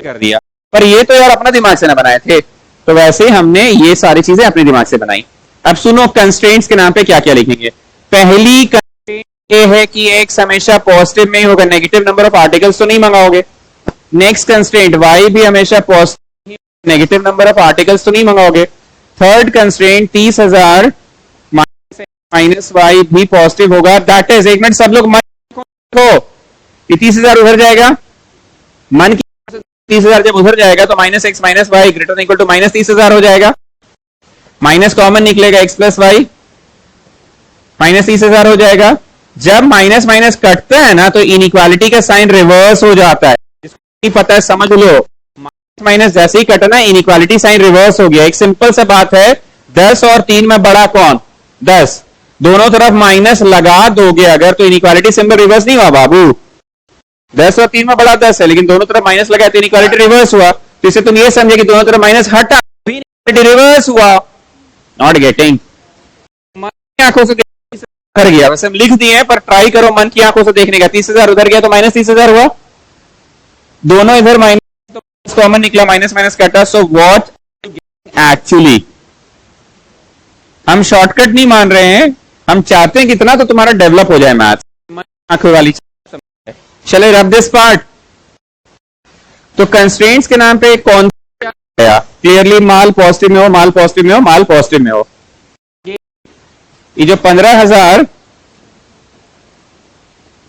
कर दिया, पर ये तो यार अपना दिमाग से ना बनाए थे, तो वैसे हमने ये सारी चीजें अपने दिमाग से बनाई। अब सुनो कंस्ट्रेंट्स के नाम पे क्या क्या लिखेंगे। पहली कंस्ट्रेंट ये है कि एक्स हमेशा पॉजिटिव में ही होगा, नेगेटिव नंबर ऑफ आर्टिकल्स तो नहीं मंगाओगे। नेक्स्ट कंस्ट्रेंट वाई भी हमेशा positive, negative number of articles तो नहीं मंगाओगे। थर्ड कंस्ट्रेंट 30,000 माइनस वाई भी पॉजिटिव होगा। दैट इज, एक मिनट सब लोग मन रखो, 30,000 उधर जाएगा, मन की 30,000 जब उधर जाएगा तो minus x minus y greater than equal to minus 30,000 हो जाएगा। माइनस कॉमन निकलेगा, एक्स प्लस वाई माइनस 30,000 हो जाएगा। जब माइनस माइनस कटता है ना तो इनइक्वालिटी का साइन रिवर्स हो जाता है, जिसको नहीं पता है समझ लो। माइनस माइनस जैसे ही कटना इनइक्वालिटी साइन रिवर्स हो गया। एक सिंपल सा बात है, 10 और 3 में बड़ा कौन? 10। दोनों तरफ माइनस लगा दोगे अगर तो इनइक्वालिटी सिंबल रिवर्स नहीं हुआ बाबू। 10 और 3 में बड़ा 10 है, लेकिन दोनों तरफ माइनस लगा तो इनइक्वालिटी रिवर्स हुआ। तो इसे तुम ये समझे कि दोनों तरफ माइनस हटा, इनइक्वालिटी रिवर्स हुआ। Not getting? आंखों से कर गया, वैसे हम लिख दिए हैं पर ट्राई करो मन की आंखों से देखने का। 30,000 उधर गया तो माइनस 30,000 हुआ, दोनों इधर माइनस तो कॉमन निकला, माइनस माइनस कटा। सो व्हाट एक्चुअली हम शॉर्टकट नहीं मान रहे हैं, हम चाहते हैं कितना तो तुम्हारा डेवलप हो जाए मैथ आंखों वाली। चले रब दिस पार्ट। तो कंस्ट्रेंट्स के नाम पे कौन सा गया? क्लियरली माल पॉजिटिव में हो, माल पॉजिटिव में हो, माल पॉजिटिव में हो। ये जो 15,000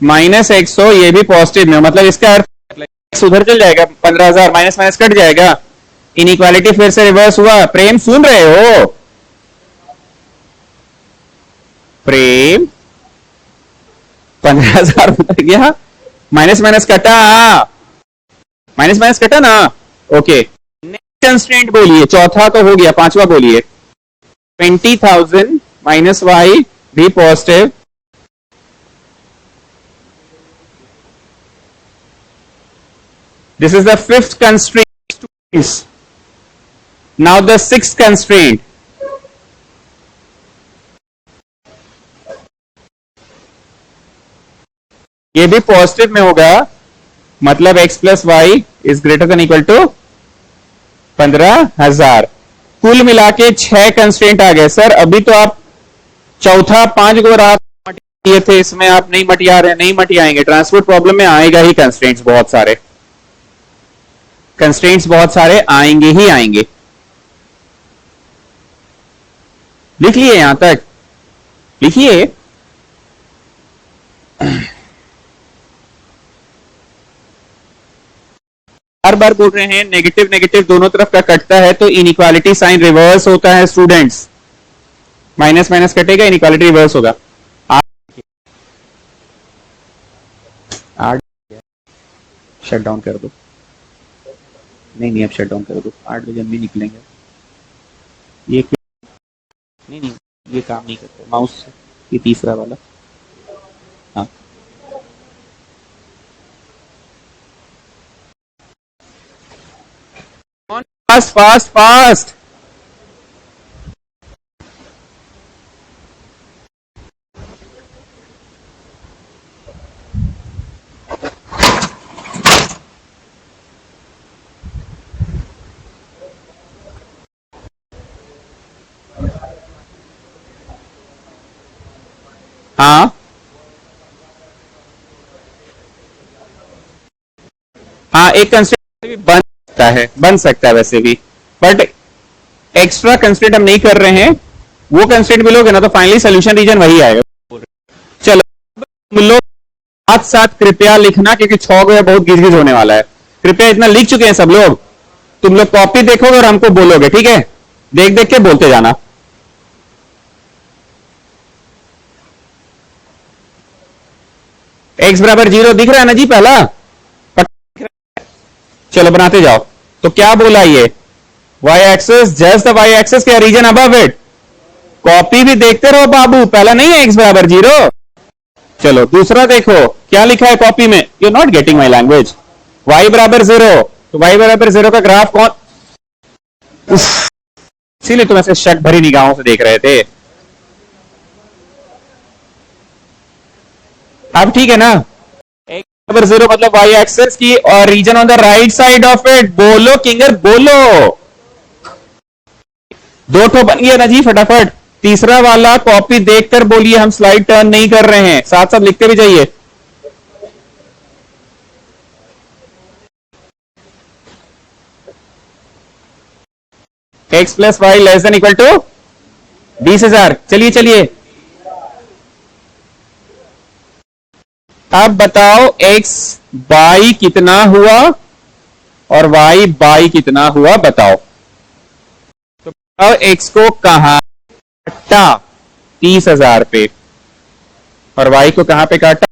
माइनस -100 ये भी पॉजिटिव में हो, मतलब इसका अर्थ एक्स उधर चल जाएगा, 15,000 माइनस माइनस कट जाएगा, इनइक्वालिटी फिर से रिवर्स हुआ। प्रेम सुन रहे हो? प्रेम 15,000 उतर गया, माइनस माइनस कटा, माइनस माइनस कटा ना। ओके नेक्स्ट कंस्ट्रेंट बोलिए, चौथा तो हो गया, पांचवा बोलिए। 20,000 माइनस वाई भी positive, this is the fifth constraint. Now the sixth constraint. ये भी पॉजिटिव में होगा, मतलब x plus y is greater than equal to 15,000। कुल मिला के 6 कंस्ट्रेंट आ गए। सर अभी तो आप चौथा 5 गो रात मटिए थे, इसमें आप नहीं मटिया रहे। नहीं मटियाएंगे, ट्रांसपोर्ट प्रॉब्लम में आएगा ही कंस्ट्रेंट्स बहुत सारे, कंस्ट्रेंट्स बहुत सारे आएंगे ही आएंगे। लिखिए यहां तक, लिखिए। बार बार बोल रहे हैं नेगेटिव नेगेटिव दोनों तरफ का कटता है तो इनइक्वालिटी साइन रिवर्स होता है स्टूडेंट्स। माइनस माइनस कटेगा, इनइक्वालिटी रिवर्स होगा। शट डाउन कर दो। नहीं नहीं अब शट डाउन कर दो, 8 बजे हम भी निकलेंगे। ये नहीं नहीं ये काम नहीं करता माउस से, ये तीसरा वाला। हाँ फास्ट फास्ट फास्ट। हाँ हाँ एक कंस्ट्रेंट भी बन सकता है, बन सकता है वैसे भी, बट एक्स्ट्रा कंस्ट्रेंट हम नहीं कर रहे हैं। वो कंस्ट्रेंट मिलोगे ना तो फाइनली सोल्यूशन रीजन वही आएगा। चलो तुम लोग साथ साथ कृपया लिखना, क्योंकि 6 गो बहुत गिज गिज होने वाला है। कृपया इतना लिख चुके हैं सब लोग, तुम लोग कॉपी देखोगे और हमको बोलोगे, ठीक है? देख देख के बोलते जाना। x बराबर 0 दिख रहा है ना जी पहला? चलो बनाते जाओ। तो क्या बोला ये? y axis just the y axis क्या रीजन अबव इट। कॉपी भी देखते रहो बाबू, पहला नहीं है x बराबर 0। चलो दूसरा देखो क्या लिखा है कॉपी में। You not getting my language. y बराबर 0, तो y बराबर 0 का ग्राफ कौन, इसीलिए तुम ऐसे शक भरी निगाहों से देख रहे थे। अब ठीक है ना? x बराबर 0 मतलब y एक्सेस की, और region on the right side of it. बोलो किंगर बोलो। 2 ठो बन गया ना जी फटाफट। तीसरा वाला कॉपी देखकर बोलिए, हम स्लाइड टर्न नहीं कर रहे हैं, साथ साथ लिखते भी जाइए। x plus Y less than equal to 20,000। चलिए चलिए अब बताओ x बाई कितना हुआ और y बाई कितना हुआ, बताओ। तो बताओ x को कहां काटा 30,000 पे, और y को कहां पे काटा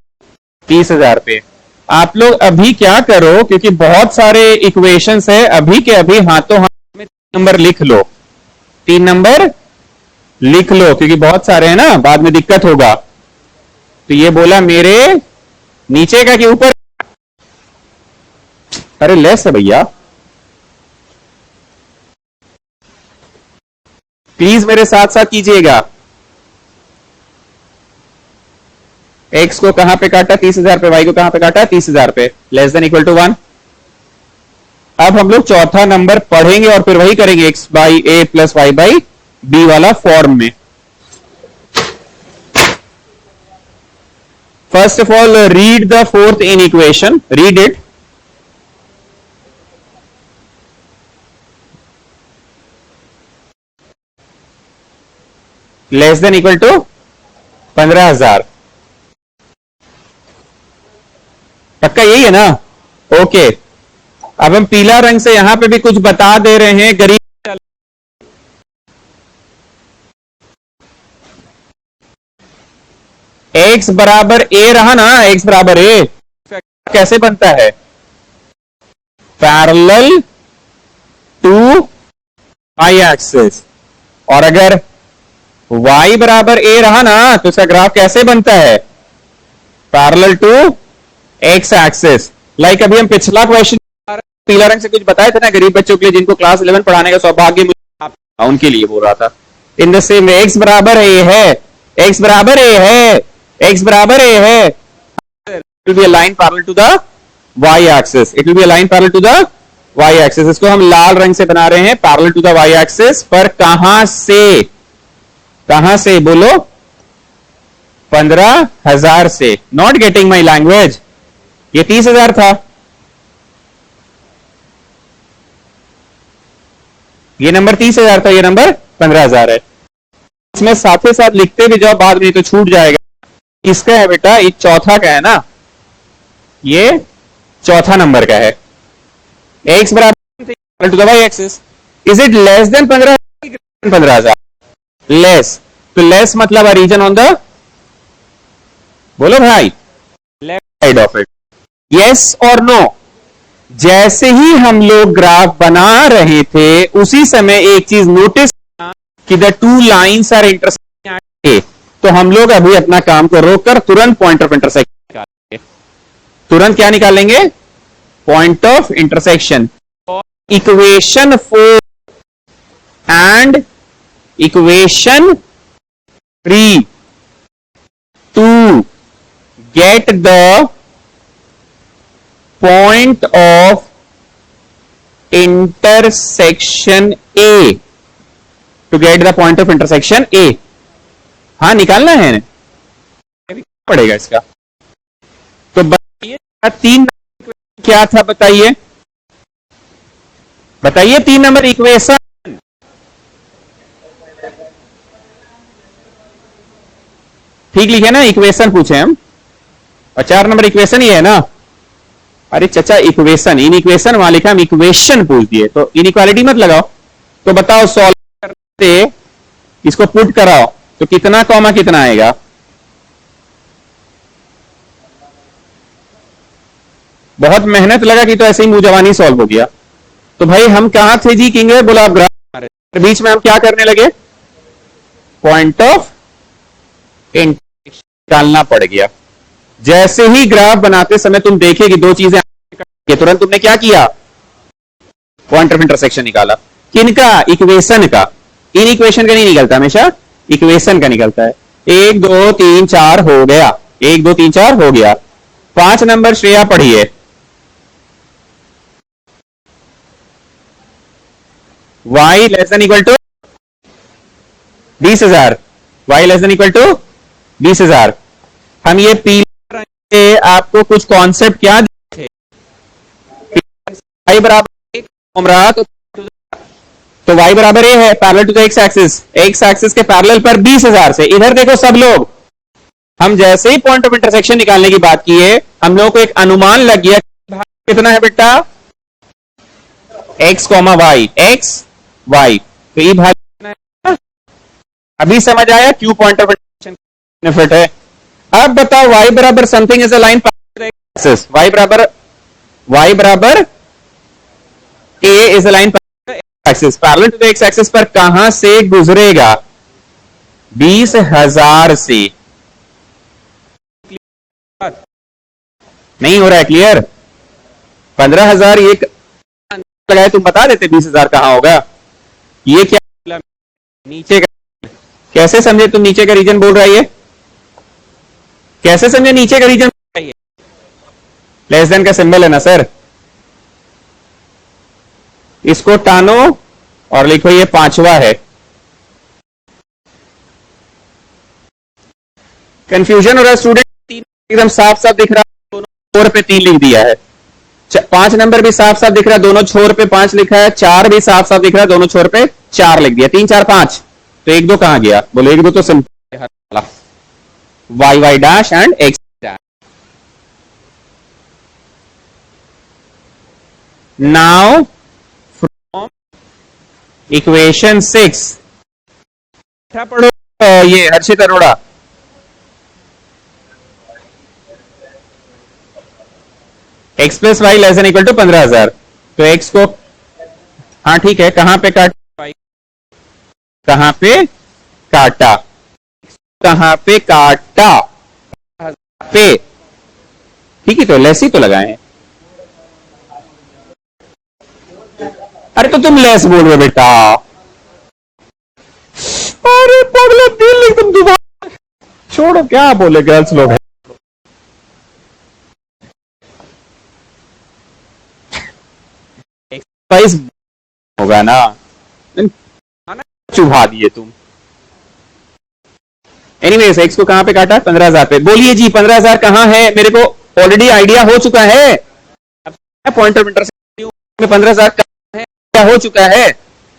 30,000 पे। आप लोग अभी क्या करो, क्योंकि बहुत सारे इक्वेशंस है, अभी के अभी हाथों हाथ में 3 नंबर लिख लो। 3 नंबर लिख लो, क्योंकि बहुत सारे हैं ना, बाद में दिक्कत होगा। तो ये बोला मेरे नीचे का कि ऊपर? अरे लेस है भैया, प्लीज मेरे साथ साथ कीजिएगा। x को कहां पे काटा 30,000 पे, y को कहां पे काटा 30,000 पे, लेस देन इक्वल टू 1। अब हम लोग चौथा नंबर पढ़ेंगे और फिर वही करेंगे, x by A plus Y by B वाला फॉर्म में। First of all, read the fourth inequation. Read it. Less than equal to 15,000. पक्का यही है ना? ओके, अब हम पीला रंग से यहां पे भी कुछ बता दे रहे हैं गरीब। x बराबर a रहा ना, x बराबर a कैसे बनता है? Parallel to y axis. और अगर y बराबर a रहा ना तो इसका ग्राफ कैसे बनता है? Parallel to x axis. Like अभी हम पिछला क्वेश्चन पीला रंग से कुछ बताए थे ना गरीब बच्चों के लिए जिनको क्लास 11 पढ़ाने का सौभाग्य मिला, उनके लिए बोल रहा था। इन द सेम x बराबर a है, x बराबर a है, x बराबर a है, it will be a line parallel to the y axis, it will be a line parallel to the y axis। इसको हम लाल रंग से बना रहे हैं parallel to the y axis, पर कहां से बोलो? 15,000 से। Not getting my language. ये 30,000 था, ये नंबर 30,000 था, ये नंबर 15,000 है। इसमें साथ ही साथ लिखते भी जाओ, बाद में तो छूट जाएगा। किसका है बेटा? ये चौथा का है ना, ये चौथा नंबर का है। x बराबर to the y axis. Is it less than 15,000? Less. तो लेस मतलब अ रीजन ऑन द, बोलो भाई, left side of it. Yes और नो? जैसे ही हम लोग ग्राफ बना रहे थे उसी समय एक चीज नोटिस कि the two lines are intersecting, तो हम लोग अभी अपना काम को रोककर तुरंत पॉइंट ऑफ इंटरसेक्शन निकालेंगे। तुरंत क्या निकालेंगे? Point of intersection. Equation 4 and equation 3 to get the point of intersection A, to get the point of intersection A। हाँ, निकालना है, पड़ेगा इसका। तो बताइए 3 क्या था? बताइए 3 नंबर इक्वेशन। ठीक लिखे ना, इक्वेशन पूछे हम, और 4 नंबर इक्वेशन ही है ना। अरे चचा, इक्वेशन, इन इक्वेशन वहां लिखा, हम इक्वेशन पूछ दिए, तो इनइक्वालिटी मत लगाओ। तो बताओ, सॉल्व करते इसको पुट कराओ तो कितना कॉमा कितना आएगा? बहुत मेहनत लगा कि तो ऐसे ही मुंह जवानी सॉल्व हो गया। तो भाई हम कहां थे जी किंग? बोला आप ग्राफ, बीच में हम क्या करने लगे? पॉइंट ऑफ इंटरसेक्शन निकालना पड़ गया। जैसे ही ग्राफ बनाते समय तुम देखे कि 2 चीजें, तुरंत तुमने क्या किया? पॉइंट ऑफ इंटरसेक्शन निकाला। किनका? इक्वेशन का। इन इक्वेशन का नहीं निकलता, हमेशा इक्वेशन का निकलता है। 1 2 3 4 हो गया, 1 2 3 4 हो गया। 5 नंबर श्रेया पढ़िए। y less than equal to 20,000, y less than equal to 20,000। हम ये पीला आपको कुछ कॉन्सेप्ट क्या दिए थे? y बराबर 1 रहा तो y बराबर a है, parallel to the x axis, x axis के पैरेलल पर 20,000 से। इधर देखो सब लोग, हम जैसे ही पॉइंट ऑफ इंटरसेक्शन निकालने की बात की है, हम लोगों को एक अनुमान लग गया। कितना है बेटा? x, y, x, y। तो ये भाग अभी समझ आया क्यों पॉइंट ऑफ इंटरसेक्शन बेनिफिट है। अब बताओ, y बराबर something is a line axis, y बराबर a is a line axis, parallel to the x axis पर कहां से गुजरेगा? 20,000 से। नहीं हो रहा है क्लियर? 15,000 ये लगाए, तुम बता देते 20,000 कहां होगा। ये क्या नीचे का? कैसे समझे तुम नीचे का रीजन बोल रहा है? ये कैसे समझे नीचे का रीजन? लेस देन का सिंबल है ना सर, इसको टानो और लिखो ये 5वां है। कंफ्यूजन हो रहा है स्टूडेंट? एकदम साफ साफ दिख रहा है, दोनों छोर पे 3 लिख दिया है। 5 नंबर भी साफ साफ दिख रहा है, दोनों छोर पे 5 लिखा है। 4 भी साफ साफ दिख रहा है, दोनों छोर पे 4 लिख दिया। 3 4 5, तो 1 2 कहां गया? बोलो 1 2 तो सिंपल है, Y Y dash and X dash. Now from equation 6 पढ़ो ये Harshit Arora. x plus Y less than equal to 15,000, तो x को, हाँ ठीक है, कहां पे काटा? कहां पे काटा? कहां पे काटा? पे, ठीक है, तो लेस ही तो लगाए। अरे तो तुम लेस बोल रहे हो बेटा। अरे पगला दिल एकदम दोबारा छोड़ो, क्या बोले गर्ल्स लोग हैं। एक्सरसाइज होगा ना, चुभा दिए तुम। एनीवेज एक्स को कहां पे काटा? 15,000 पे। बोलिए जी 15,000 कहां है? मेरे को ऑलरेडी आइडिया हो चुका है, पॉइंटर विंटर से 15,000 कहां है क्या हो चुका है।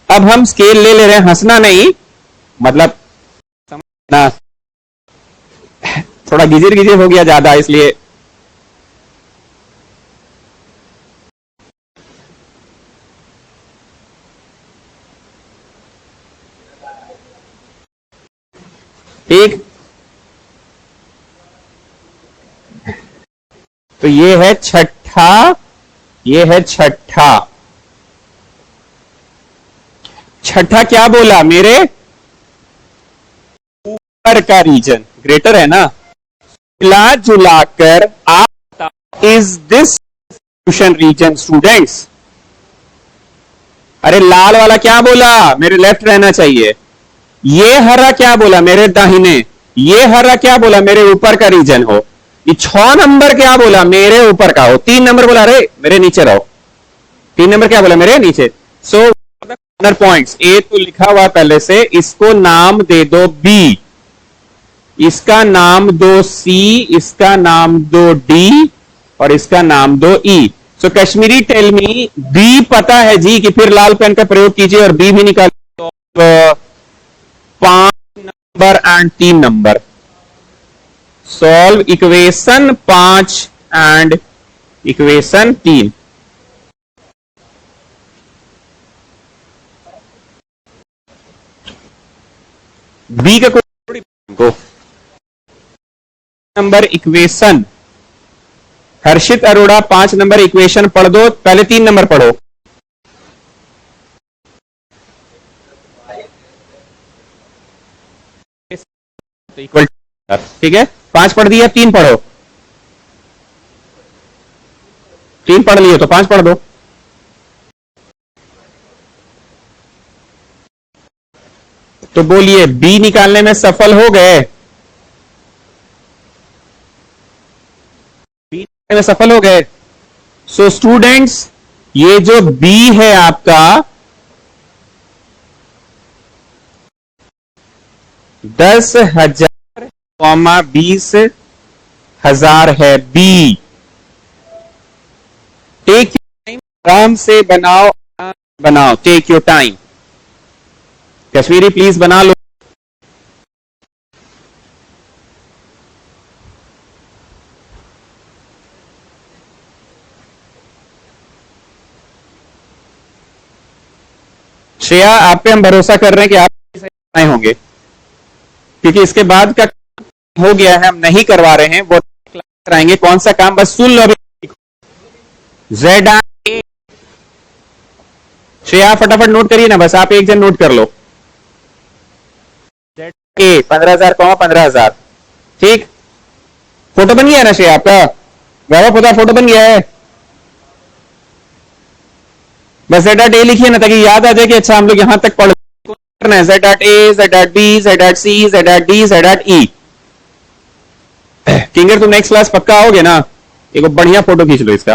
अब हम स्केल ले रहे हैं, हंसना नहीं, मतलब समझना, थोड़ा गिजिर गिजिर हो गया ज्यादा, इसलिए ठीक। तो ये है छठा, ये है छठा। छठा क्या बोला? मेरे ऊपर का रीजन ग्रेटर है ना, मिला जुलाकर आप is this distribution region students. अरे लाल वाला क्या बोला? मेरे लेफ्ट रहना चाहिए। ये हरा क्या बोला? मेरे दाहिने। ये हरा क्या बोला? मेरे ऊपर का रीजन हो। ये 6 नंबर क्या बोला? मेरे ऊपर का हो। 3 नंबर बोला अरे मेरे नीचे रहो। 3 नंबर क्या बोला? मेरे नीचे। सो कॉर्नर पॉइंट्स, ए तो लिखा हुआ पहले से, इसको नाम दे दो बी, इसका नाम दो सी, इसका नाम दो डी, और इसका नाम दो ई। सो कश्मीरी टेल मी, बी पता है जी कि फिर लाल पेन का प्रयोग कीजिए और बी भी निकाल। तो 5 number and 3 number, solve equation 5 and equation 3। B का को number equation, Harshit Arora 5 number equation पढ़ दो, पहले 3 नंबर पढ़ो। इक्वल, ठीक है, 5 पढ़ दिया, 3 पढ़ो। 3 पढ़ लिए तो 5 पढ़ दो। तो बोलिए बी निकालने में सफल हो गए? बी निकालने में सफल हो गए। सो स्टूडेंट्स, ये जो बी है आपका 10,000, 20,000 है बी। टेक टाइम, आराम से बनाओ, बनाओ, take your time. Kashmiri please बना लो। श्रेया, आप पे हम भरोसा कर रहे हैं कि आप सही होंगे, क्योंकि इसके बाद का हो गया है, हम नहीं करवा रहे हैं, वो कराएंगे। कौन सा काम? बस सुन लो अभी। जेड ए, श्रेया फटाफट नोट करिए ना, बस आप एक जन नोट कर लो। ए 15,000, 15,000, ठीक। फोटो बन गया है ना श्रेया आपका? वैभव पता फोटो बन गया है? बस Z.A लिखिए ना, ताकि याद आ जाए कि अच्छा हम लोग यहां तक पढ़ करना है। Z.A, Z.B, Z.C, Z.D, Z.E। Kinger तुम नेक्स्ट क्लास पक्का आओगे ना? एक बढ़िया फोटो खींच लो इसका।